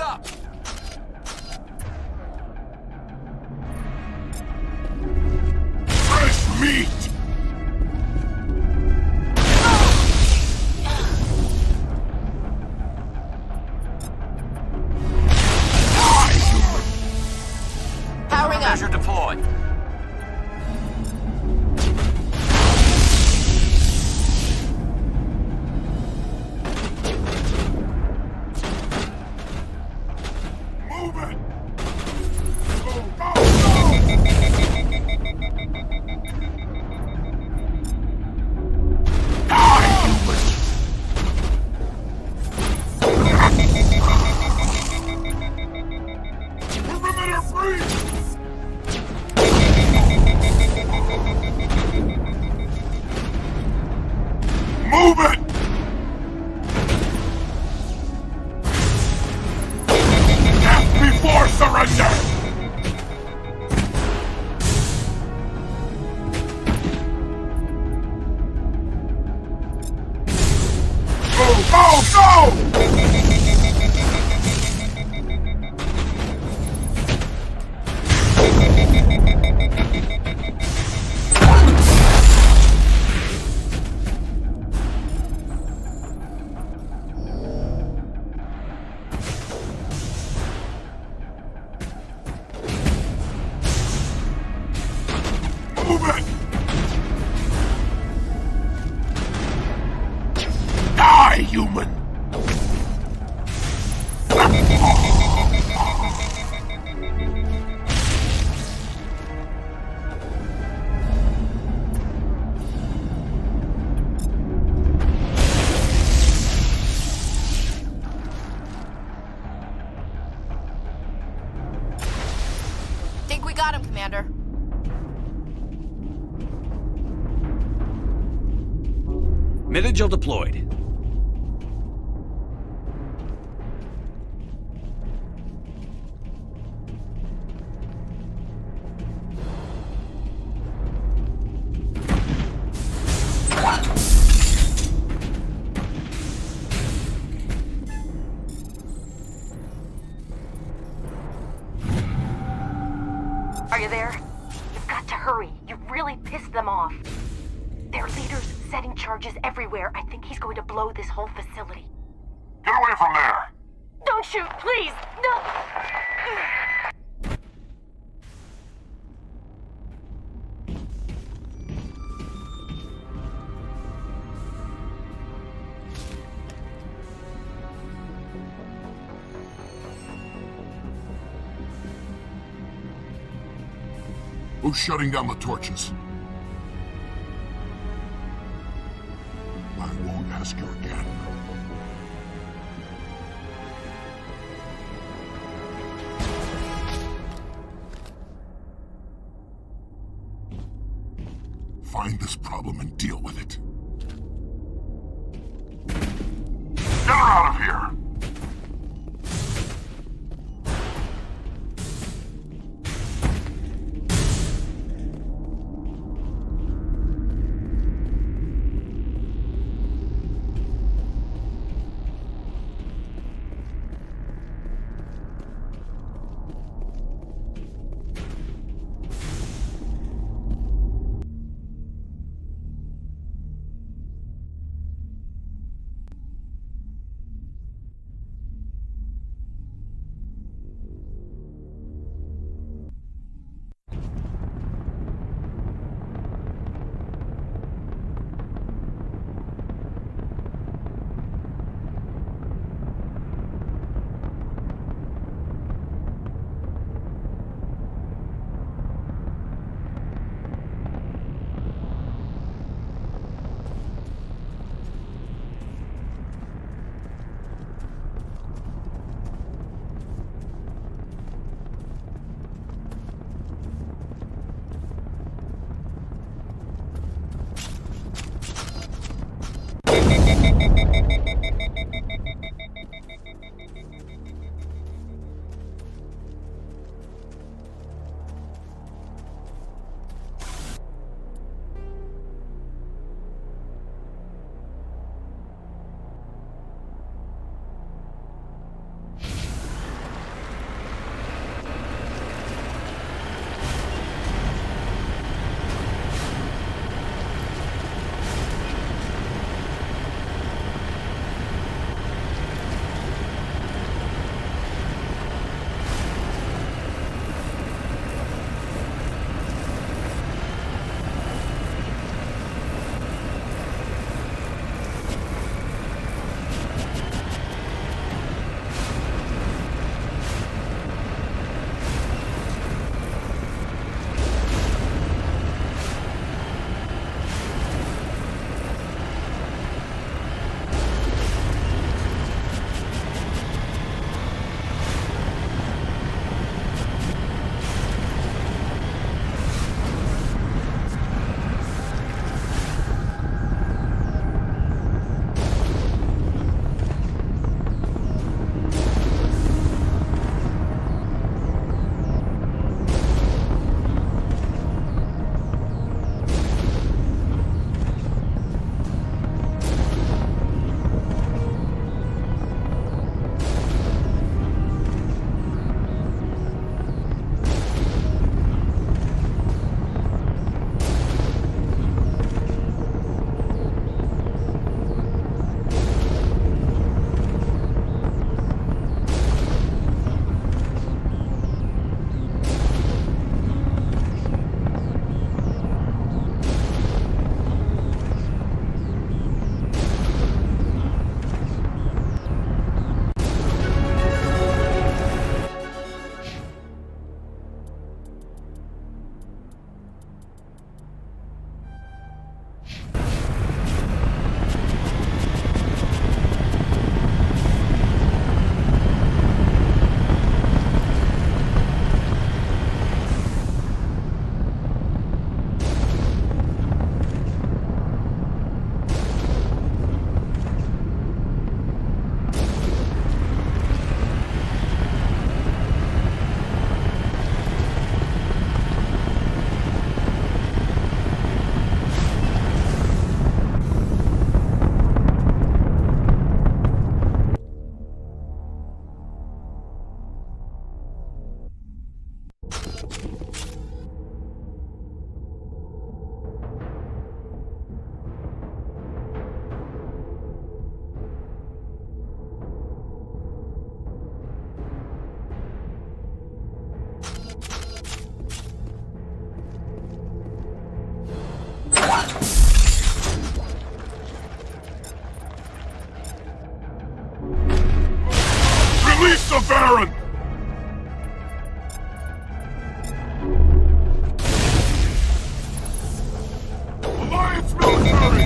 S6: Heads up!
S8: Fresh meat!
S6: Powering up. Measure deployed.
S8: Move it! Go, go, Perimeter freeze! Move it! Death before surrender! Go, go, go! Move it! Die, human!
S7: Think we got him, Commander.
S2: Mid-Agile deployed.
S11: Are you there? You've got to hurry. You've really pissed them off. Their leader's setting charges everywhere. I think he's going to blow this whole facility.
S8: Get away from there!
S11: Don't shoot, please! No!
S8: Who's shutting down the torches? I won't ask you again. Find this problem and deal with it. Get her out of here! Saren! Alliance military!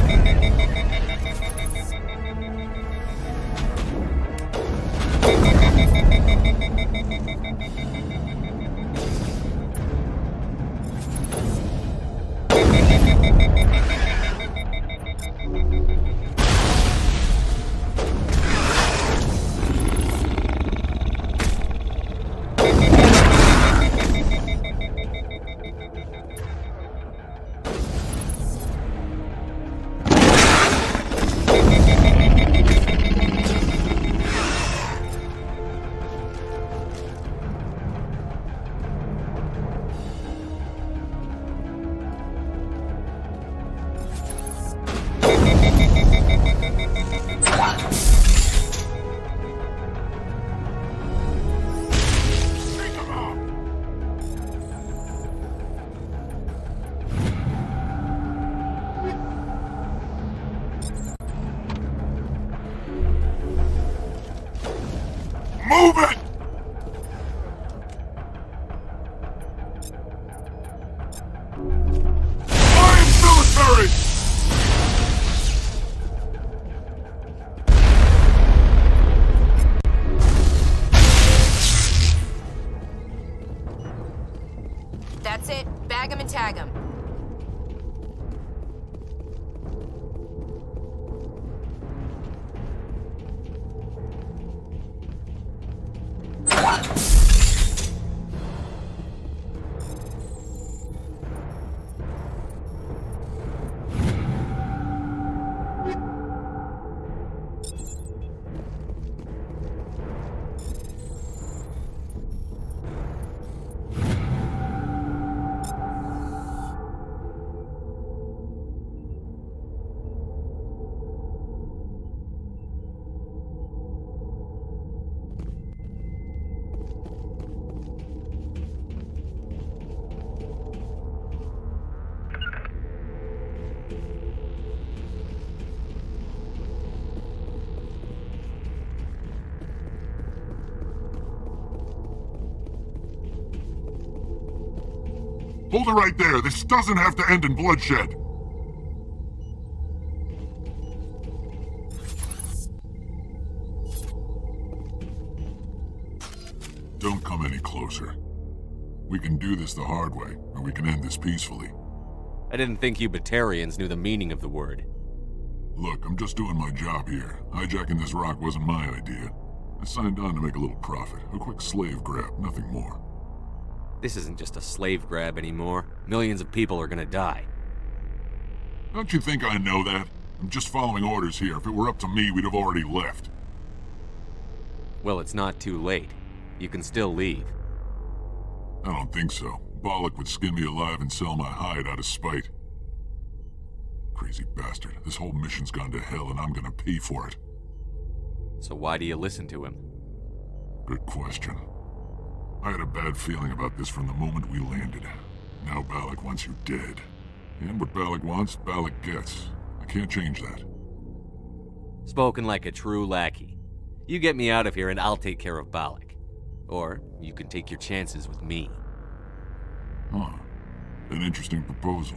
S8: Move it! Alliance military!
S7: That's it. Bag 'em and tag 'em.
S8: Hold it right there. This doesn't have to end in bloodshed. Don't come any closer. We can do this the hard way, or we can end this peacefully.
S2: I didn't think you Batarians knew the meaning of the word.
S8: Look, I'm just doing my job here. Hijacking this rock wasn't my idea. I signed on to make a little profit. A quick slave grab, nothing more.
S2: This isn't just a slave grab anymore. Millions of people are gonna die.
S8: Don't you think I know that? I'm just following orders here. If it were up to me, we'd have already left.
S2: Well, it's not too late. You can still leave.
S8: I don't think so. Bollock would skin me alive and sell my hide out of spite. Crazy bastard. This whole mission's gone to hell and I'm gonna pay for it.
S2: So why do you listen to him?
S8: Good question. I had a bad feeling about this from the moment we landed. Now Bollock wants you dead. And what Bollock wants, Bollock gets. I can't change that.
S2: Spoken like a true lackey. You get me out of here and I'll take care of Bollock. Or you can take your chances with me.
S8: Huh. An interesting proposal.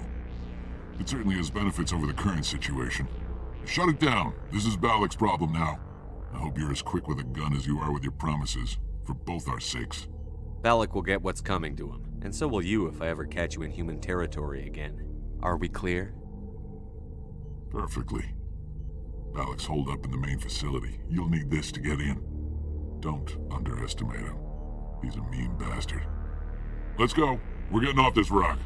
S8: It certainly has benefits over the current situation. Shut it down. This is Bollock's problem now. I hope you're as quick with a gun as you are with your promises, for both our sakes.
S2: Bollock will get what's coming to him, and so will you if I ever catch you in human territory again. Are we clear?
S8: Perfectly. Bollock's holed up in the main facility. You'll need this to get in. Don't underestimate him. He's a mean bastard. Let's go. We're getting off this rock.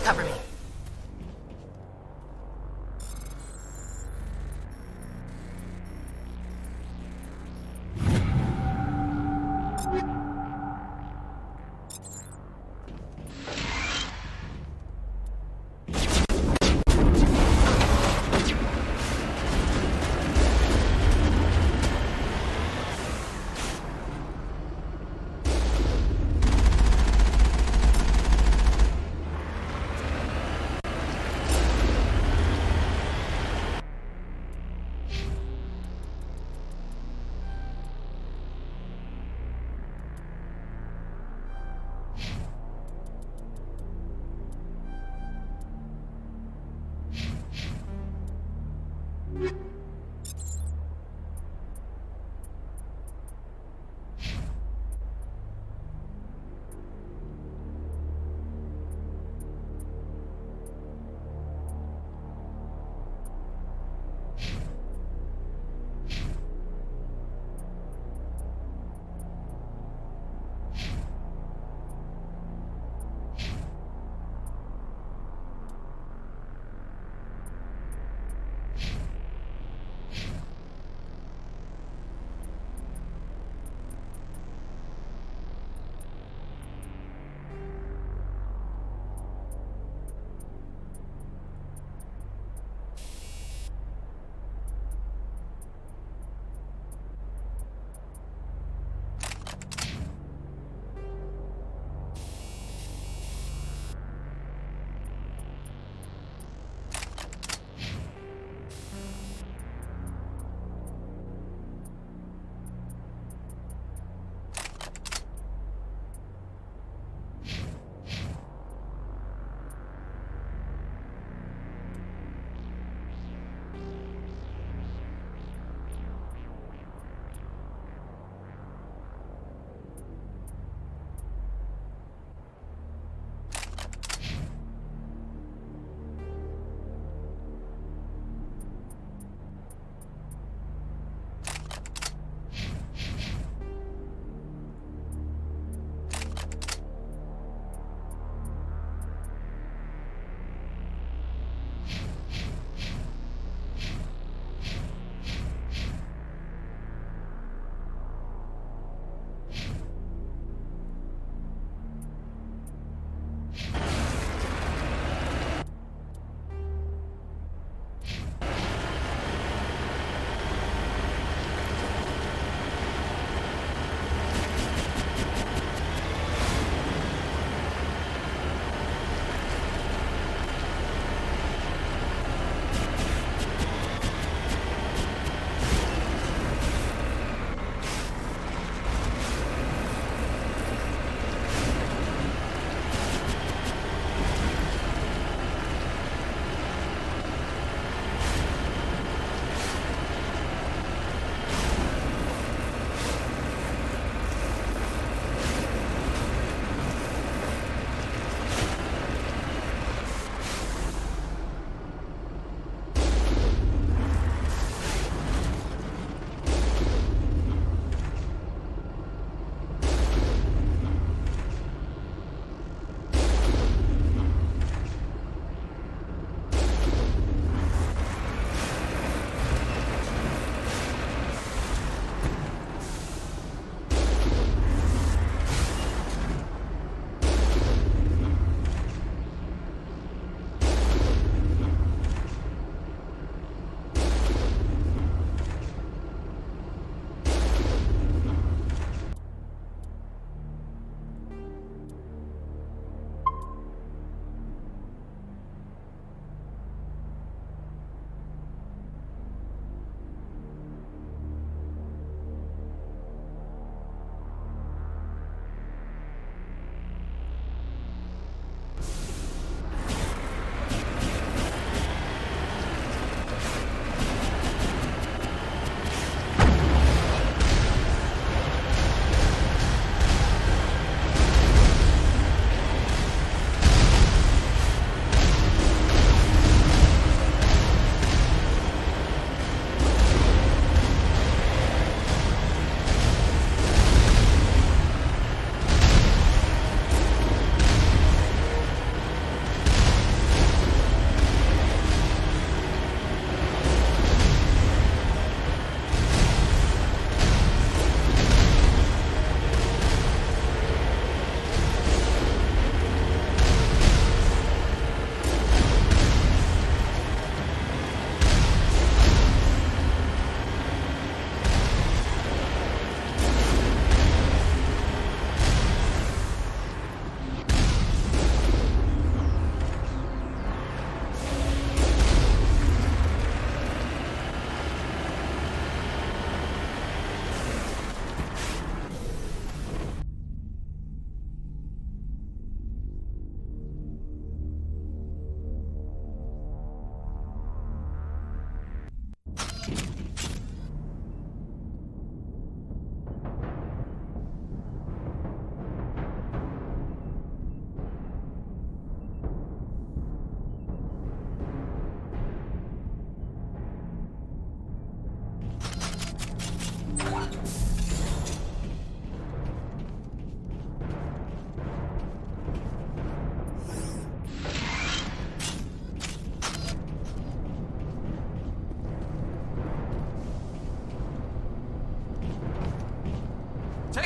S4: Cover me.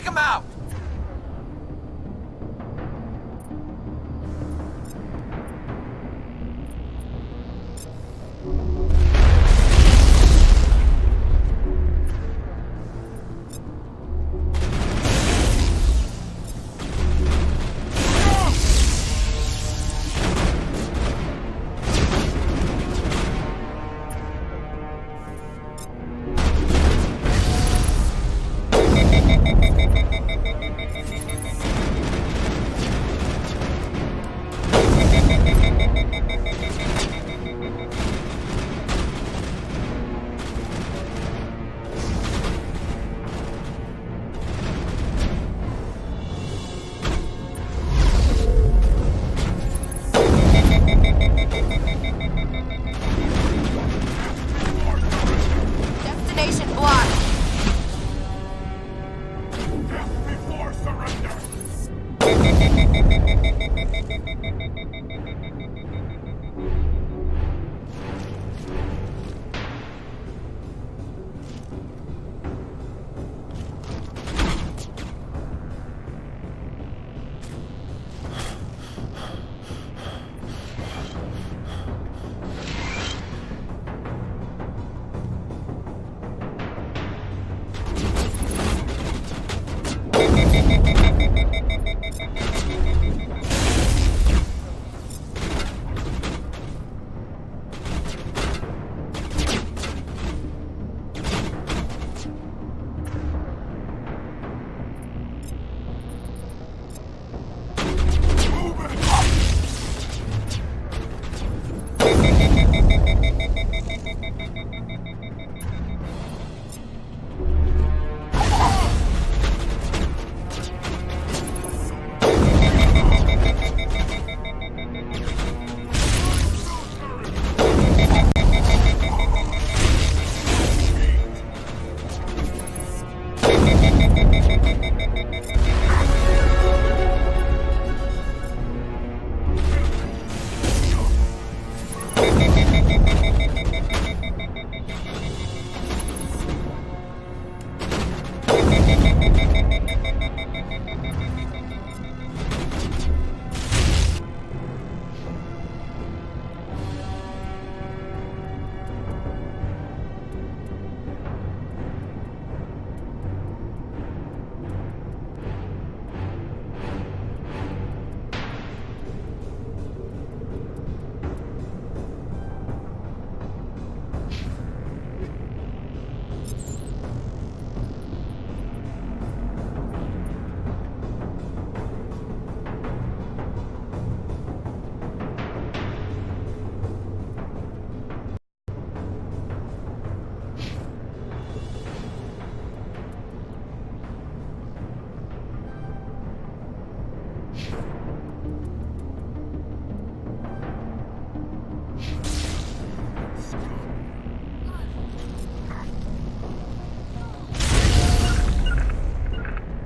S14: Take him out!
S7: Destination blocked.
S14: Before surrender!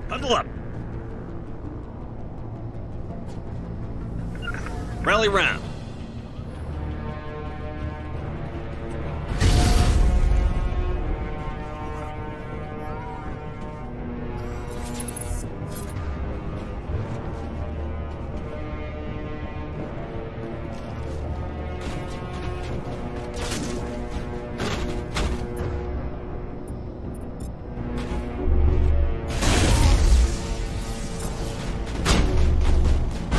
S15: Huddle up. Rally round.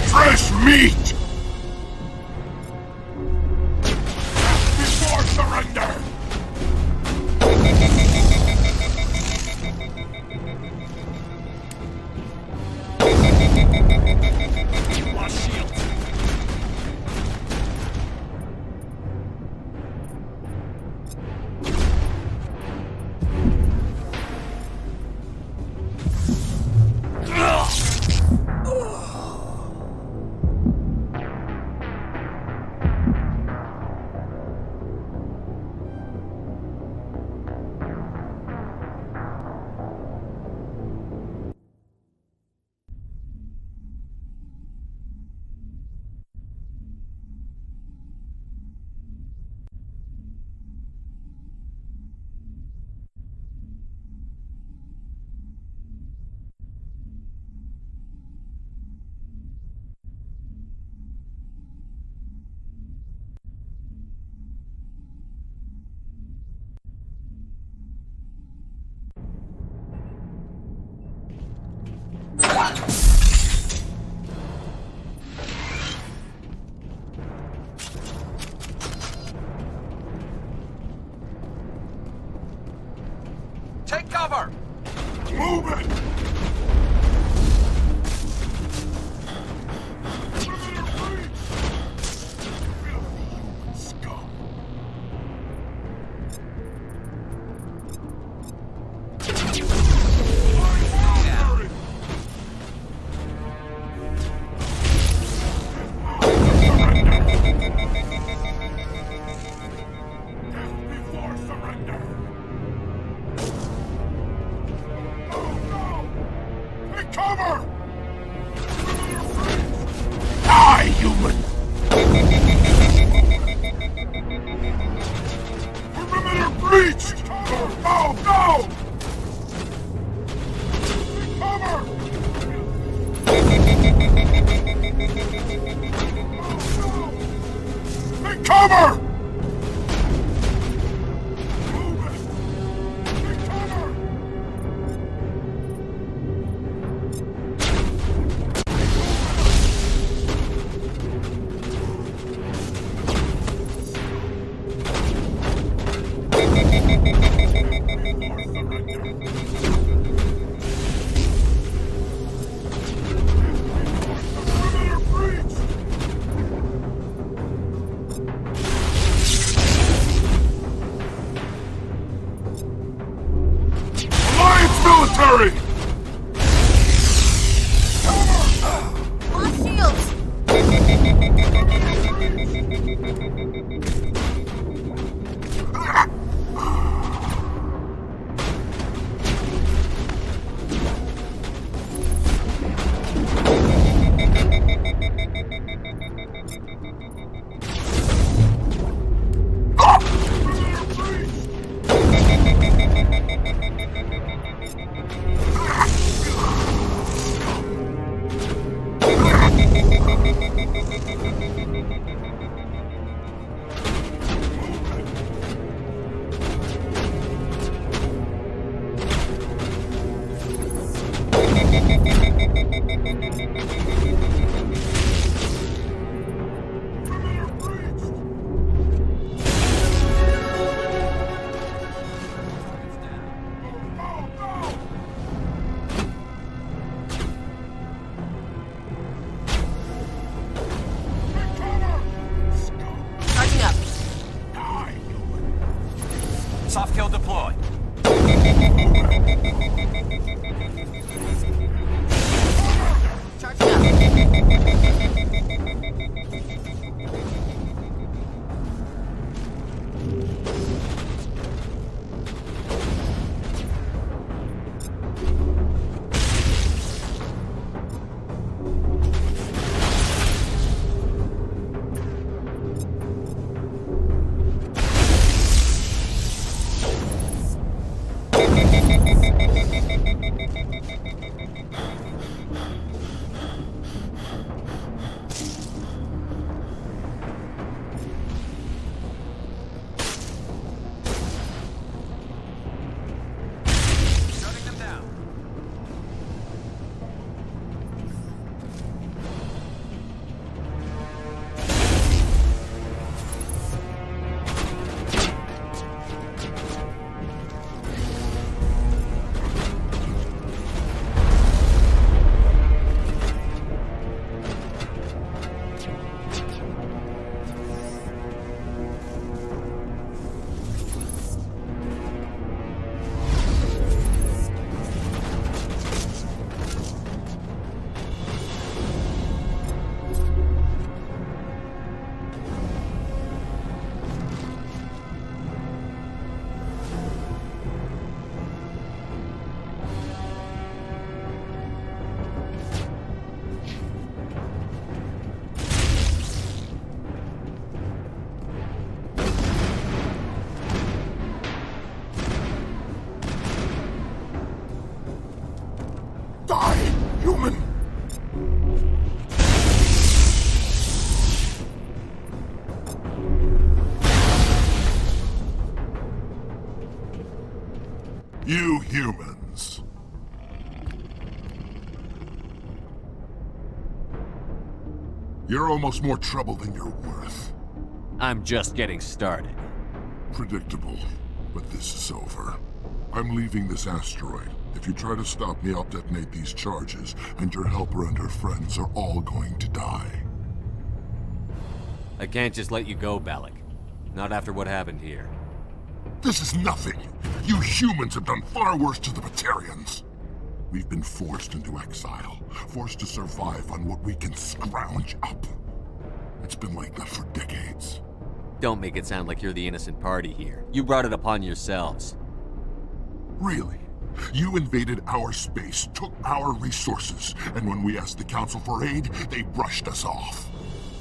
S14: Fresh meat! Before surrender! Take cover! Move it!
S6: Soft kill deploy.
S8: You humans. You're almost more trouble than you're worth.
S2: I'm just getting started.
S8: Predictable, but this is over. I'm leaving this asteroid. If you try to stop me, I'll detonate these charges, and your helper and her friends are all going to die.
S2: I can't just let you go, Balak. Not after what happened here.
S8: This is nothing! You humans have done far worse to the Batarians! We've been forced into exile, forced to survive on what we can scrounge up. It's been like that for decades.
S2: Don't make it sound like you're the innocent party here. You brought it upon yourselves.
S8: Really? You invaded our space, took our resources, and when we asked the Council for aid, they brushed us off.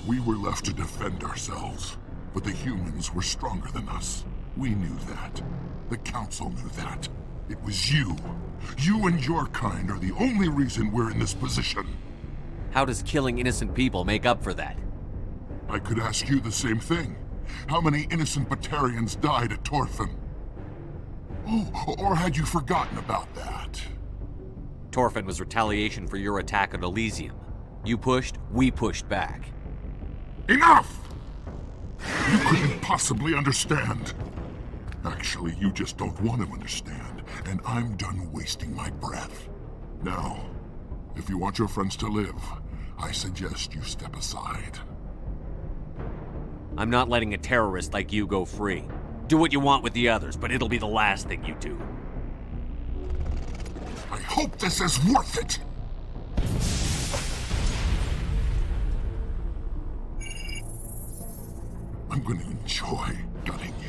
S8: We were left to defend ourselves, but the humans were stronger than us. We knew that. The Council knew that. It was you. You and your kind are the only reason we're in this position.
S2: How does killing innocent people make up for that?
S8: I could ask you the same thing. How many innocent Batarians died at Torfan? Oh, or had you forgotten about that?
S2: Torfan was retaliation for your attack on Elysium. You pushed, we pushed back.
S8: Enough! You couldn't possibly understand. Actually, you just don't want to understand, and I'm done wasting my breath. Now, if you want your friends to live, I suggest you step aside.
S2: I'm not letting a terrorist like you go free. Do what you want with the others, but it'll be the last thing you do.
S8: I hope this is worth it! I'm going to enjoy gutting you.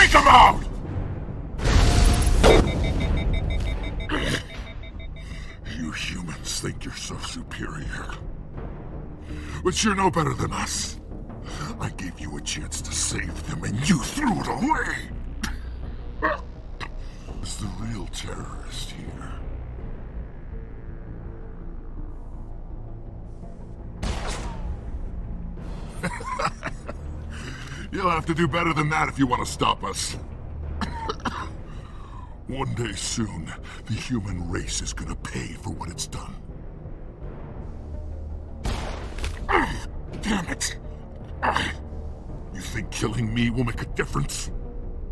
S14: Take him out! You humans think you're so superior. But you're no better than us. I gave you a chance to save them, and you threw it away! Who's the real terrorist here? You'll have to do better than that if you want to stop us. One day soon, the human race is gonna pay for what it's done. Damn it! You think killing me will make a difference?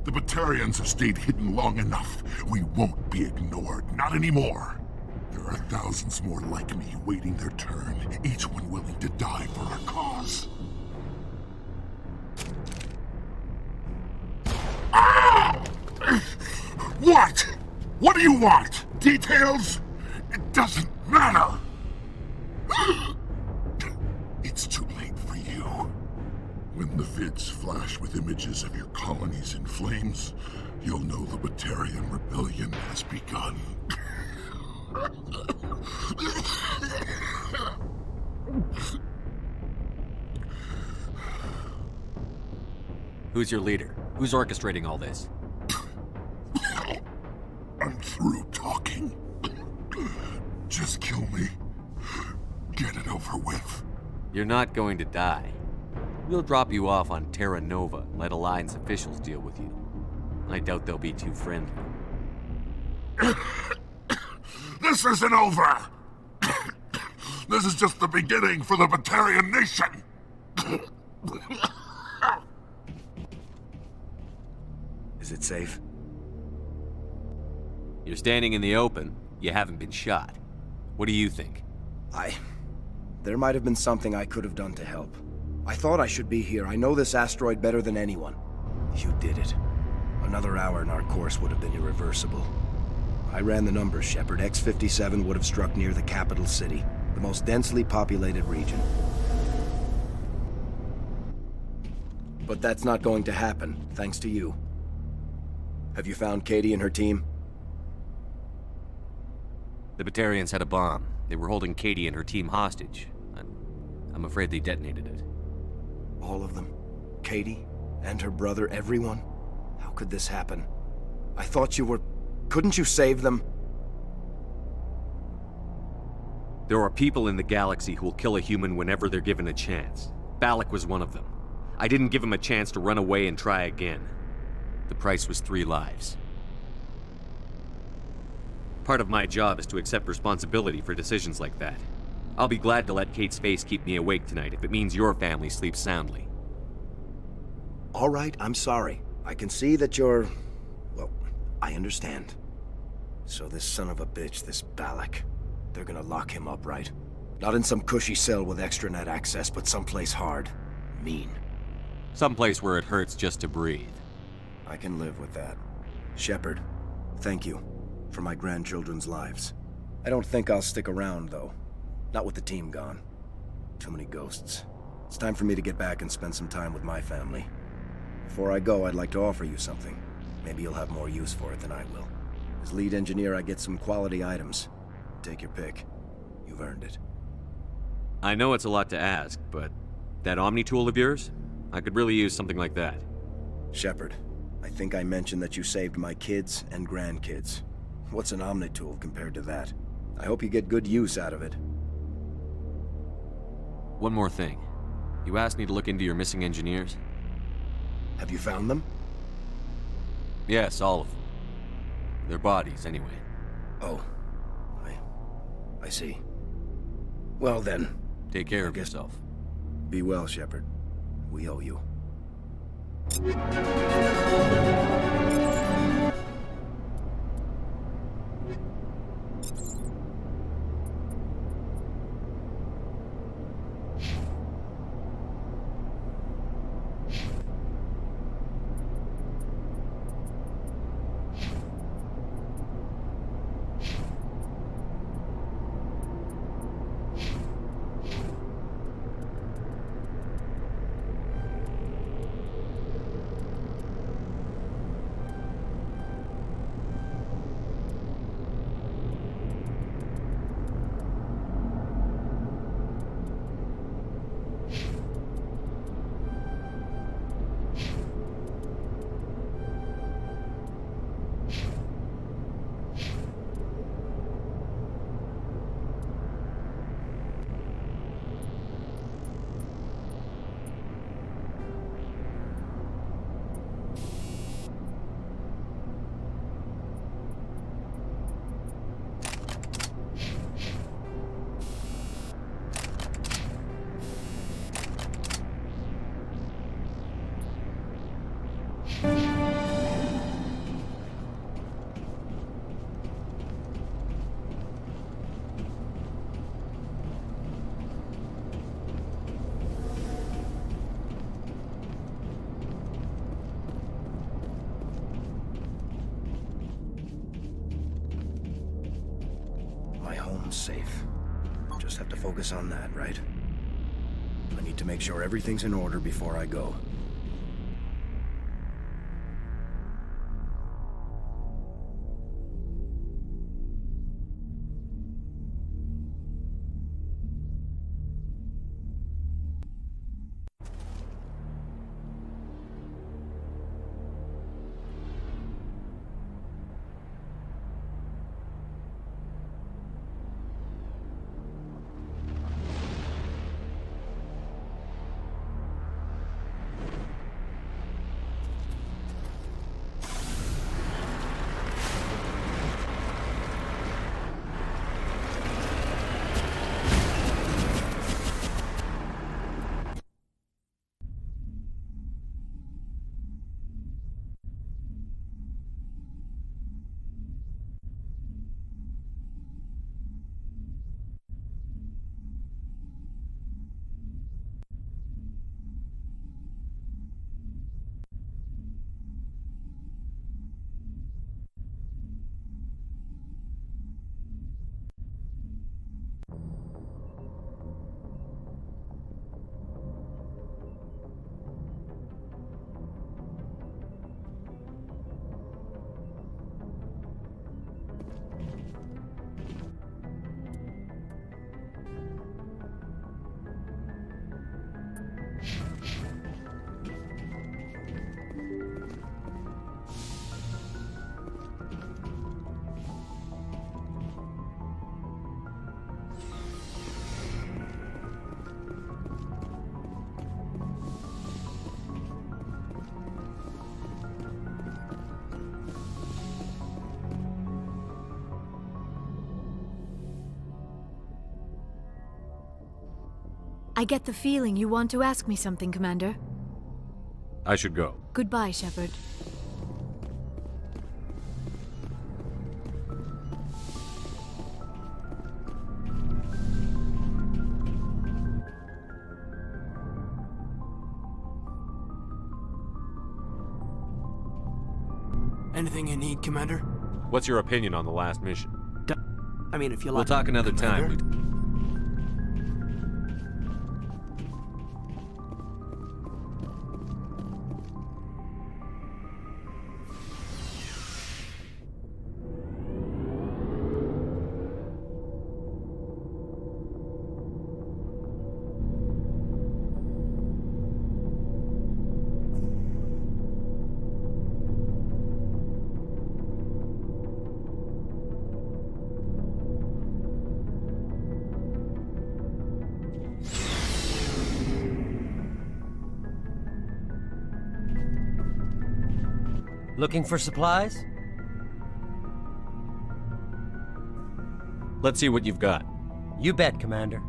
S14: The Batarians have stayed hidden long enough. We won't be ignored, not anymore. There are thousands more like me waiting their turn, each one willing to die for our cause. What? What do you want? Details? It doesn't matter! It's too late for you. When the vids flash with images of your colonies in flames, you'll know the Batarian rebellion has begun.
S2: Who's your leader? Who's orchestrating all this?
S14: I'm through talking. Just kill me. Get it over with.
S2: You're not going to die. We'll drop you off on Terra Nova and let Alliance officials deal with you. I doubt they'll be too friendly.
S14: This isn't over! This is just the beginning for the Batarian nation!
S12: Is it safe?
S2: You're standing in the open. You haven't been shot. What do you think?
S12: There might have been something I could have done to help. I thought I should be here. I know this asteroid better than anyone. You did it. Another hour and our course would have been irreversible. I ran the numbers, Shepard. X57 would have struck near the capital city, the most densely populated region. But that's not going to happen, thanks to you. Have you found Katie and her team?
S2: The Batarians had a bomb. They were holding Katie and her team hostage. I'm afraid they detonated it.
S12: All of them? Katie? And her brother? Everyone? How could this happen? I thought you were... Couldn't you save them?
S2: There are people in the galaxy who will kill a human whenever they're given a chance. Balak was one of them. I didn't give him a chance to run away and try again. The price was 3 lives. Part of my job is to accept responsibility for decisions like that. I'll be glad to let Kate's face keep me awake tonight if it means your family sleeps soundly.
S12: All right, I'm sorry. I can see that you're... Well, I understand. So this son of a bitch, this Balak, they're gonna lock him up, right? Not in some cushy cell with extranet access, but someplace hard. Mean.
S2: Someplace where it hurts just to breathe.
S12: I can live with that. Shepard, thank you for my grandchildren's lives. I don't think I'll stick around, though. Not with the team gone. Too many ghosts. It's time for me to get back and spend some time with my family. Before I go, I'd like to offer you something. Maybe you'll have more use for it than I will. As lead engineer, I get some quality items. Take your pick. You've earned it.
S2: I know it's a lot to ask, but that Omni tool of yours? I could really use something like that.
S12: Shepard, I think I mentioned that you saved my kids and grandkids. What's an Omni tool compared to that? I hope you get good use out of it.
S2: One more thing. You asked me to look into your missing engineers?
S12: Have you found them?
S2: Yes, all of them. Their bodies, anyway.
S12: Oh. I see. Well then.
S2: Take care of yourself.
S12: Be well, Shepard. We owe you. I'm safe. Just have to focus on that, right? I need to make sure everything's in order before I go.
S5: I get the feeling you want to ask me something, Commander.
S2: I should go.
S5: Goodbye, Shepard.
S3: Anything you need, Commander?
S2: What's your opinion on the last mission?
S3: I mean, if you
S2: We'll
S3: like...
S2: talk another
S3: Commander?
S2: time.
S9: Looking for supplies?
S2: Let's see what you've got.
S9: You bet, Commander.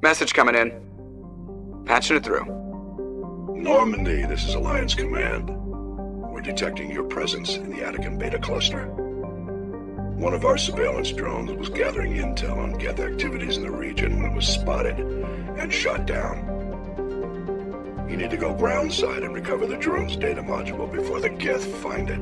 S16: Message coming in. Patching it through.
S17: Normandy, this is Alliance Command. We're detecting your presence in the Attican Beta Cluster. One of our surveillance drones was gathering intel on Geth activities in the region when it was spotted and shot down. You need to go groundside and recover the drone's data module before the Geth find it.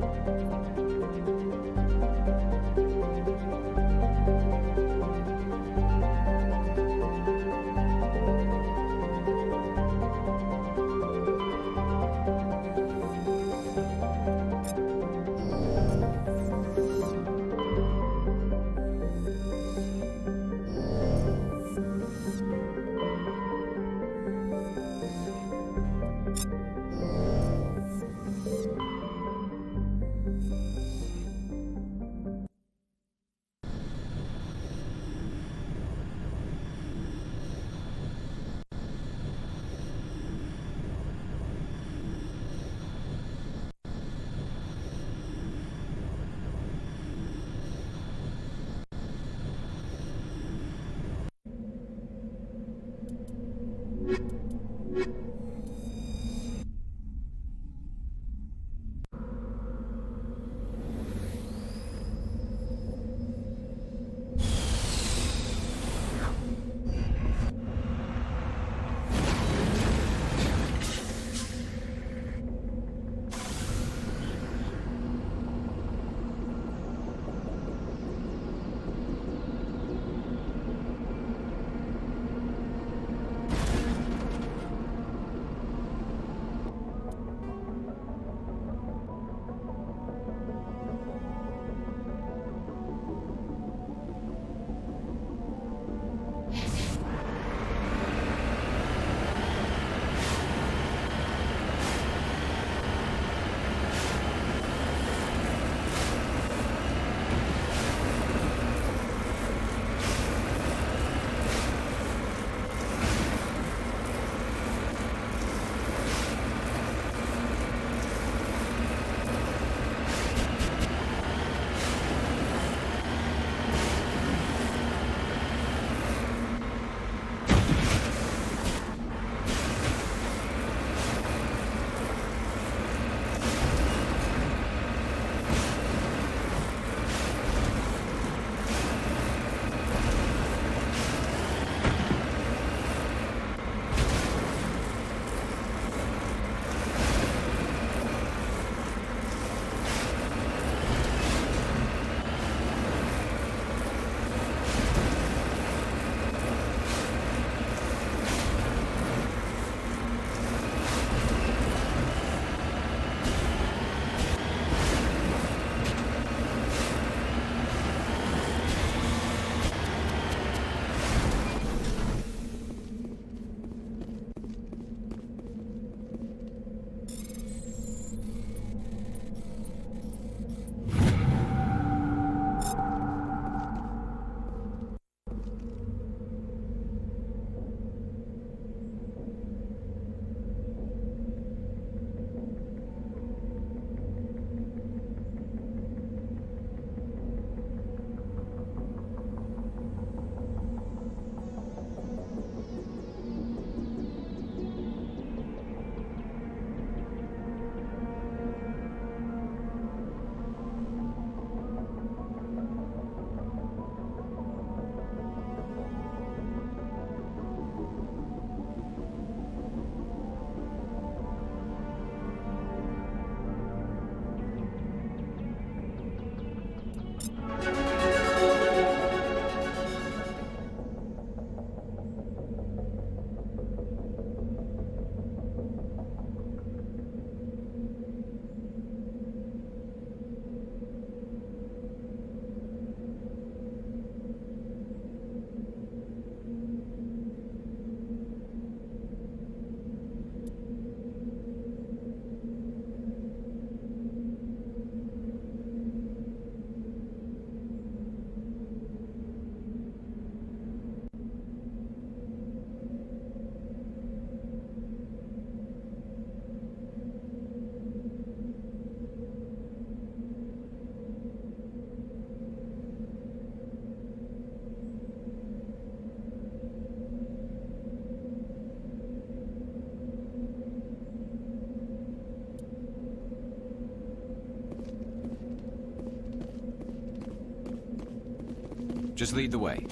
S6: Just lead the way.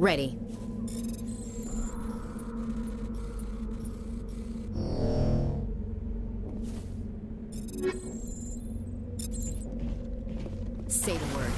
S7: Ready. Say the word.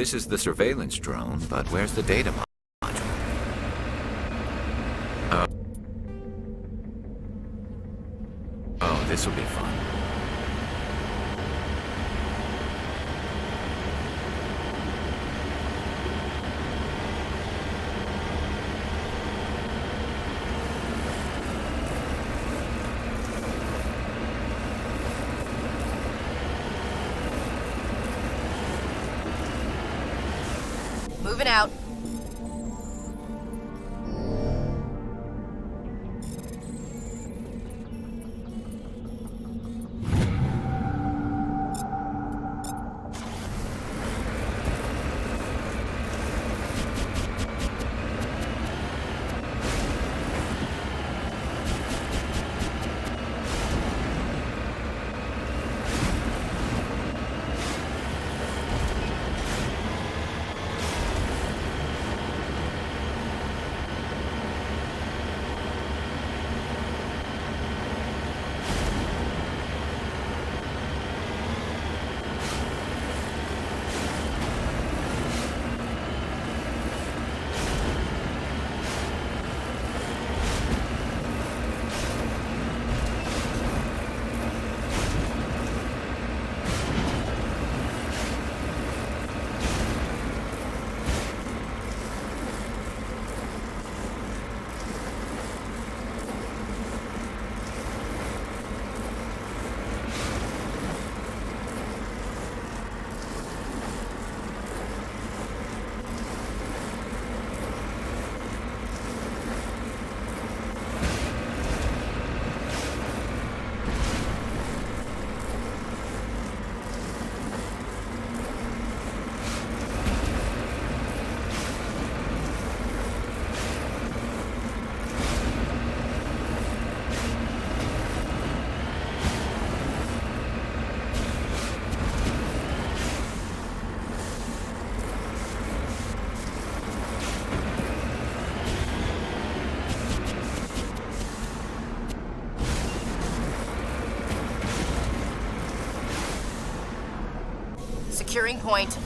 S6: this is the surveillance drone, but where's the data module? Oh, this will be fun.
S7: Moving out. Securing point.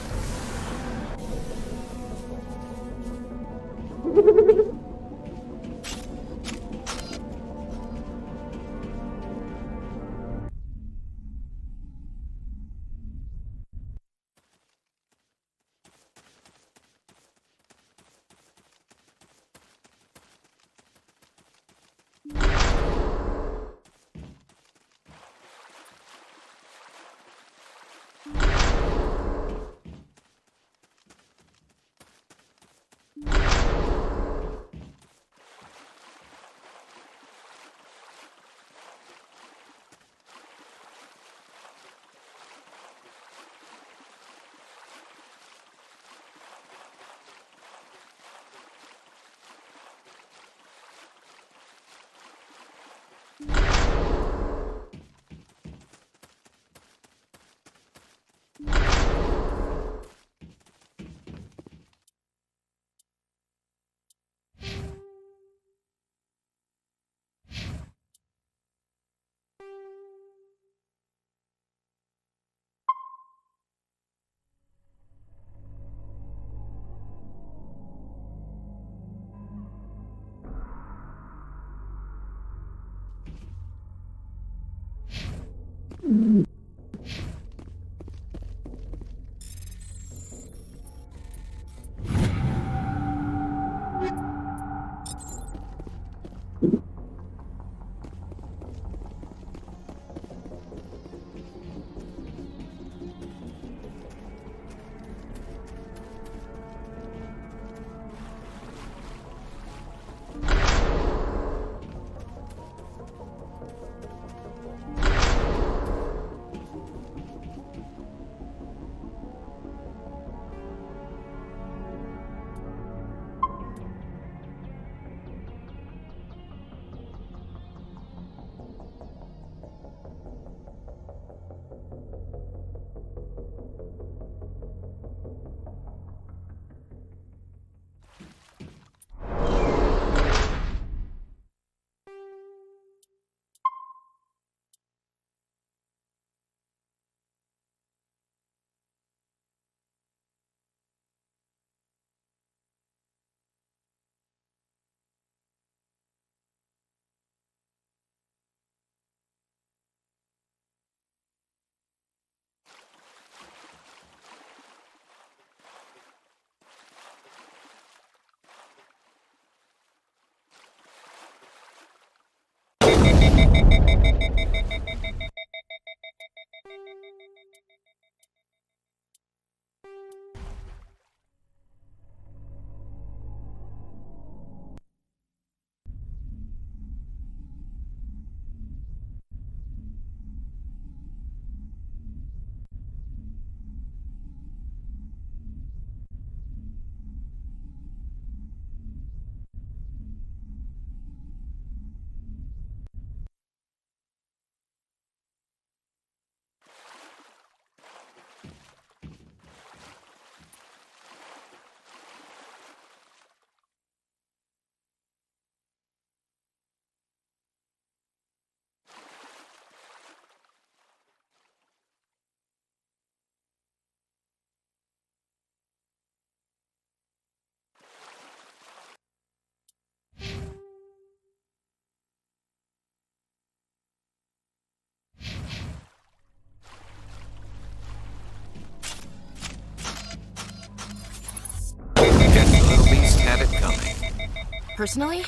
S7: Personally,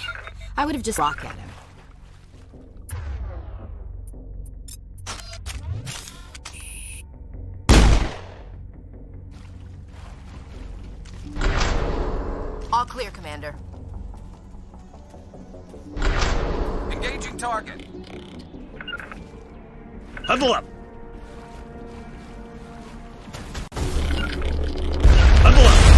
S7: I would have just rock at him. All clear, Commander.
S6: Engaging target.
S15: Huddle up. Huddle up.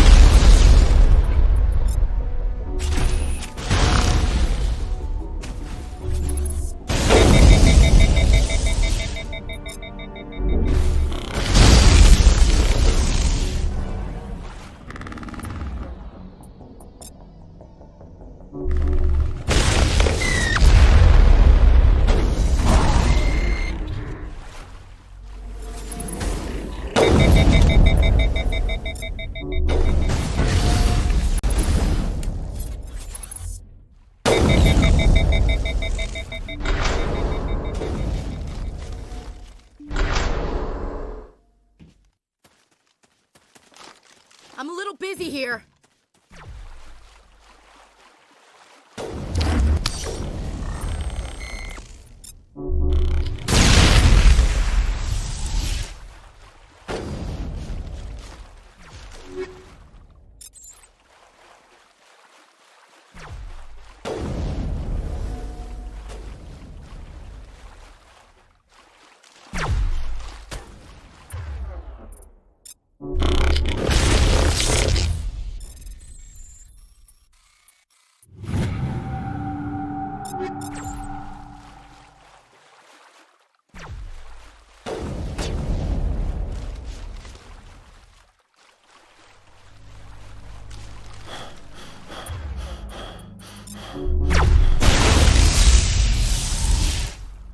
S7: I'm a little busy here.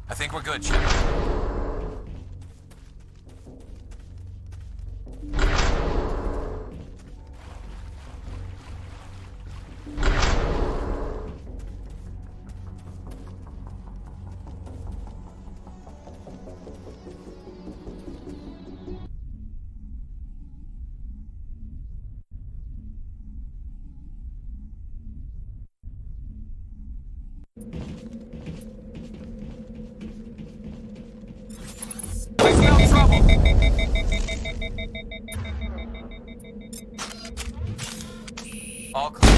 S6: I think we're good, Shepard. All clear.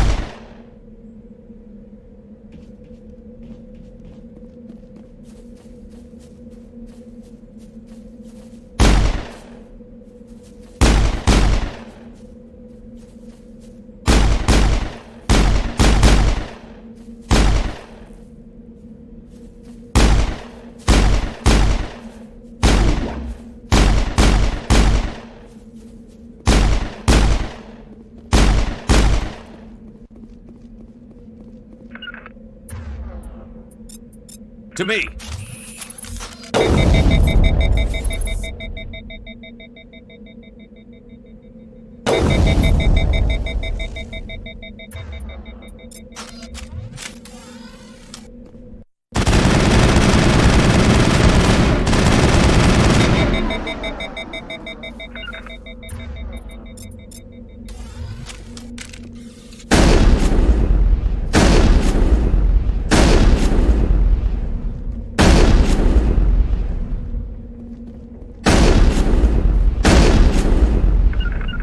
S15: To me.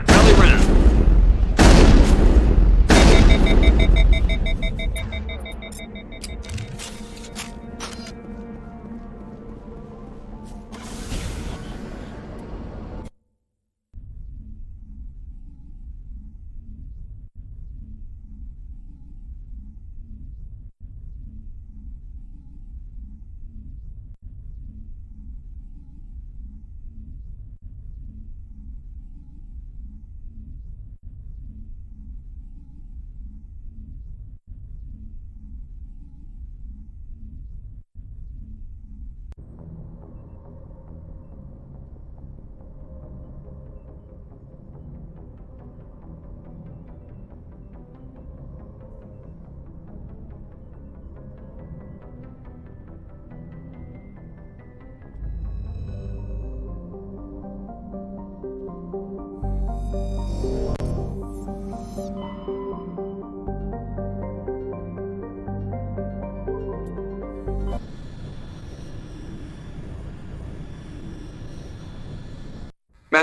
S15: Rally round.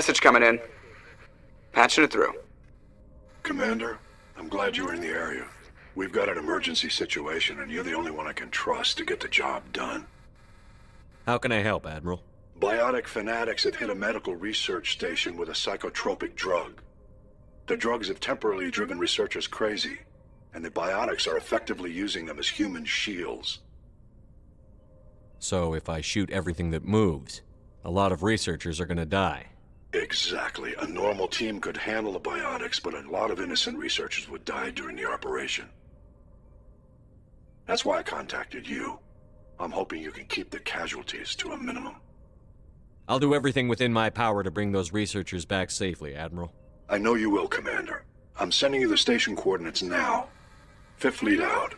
S16: Message coming in. Patching it through.
S17: Commander, I'm glad you were in the area. We've got an emergency situation, and you're the only one I can trust to get the job done.
S2: How can I help, Admiral?
S17: Biotic fanatics have hit a medical research station with a psychotropic drug. The drugs have temporarily driven researchers crazy, and the biotics are effectively using them as human shields.
S2: So if I shoot everything that moves, a lot of researchers are gonna die.
S17: Exactly. A normal team could handle the biotics, but a lot of innocent researchers would die during the operation. That's why I contacted you. I'm hoping you can keep the casualties to a minimum.
S2: I'll do everything within my power to bring those researchers back safely, Admiral.
S17: I know you will, Commander. I'm sending you the station coordinates now. Fifth Fleet out.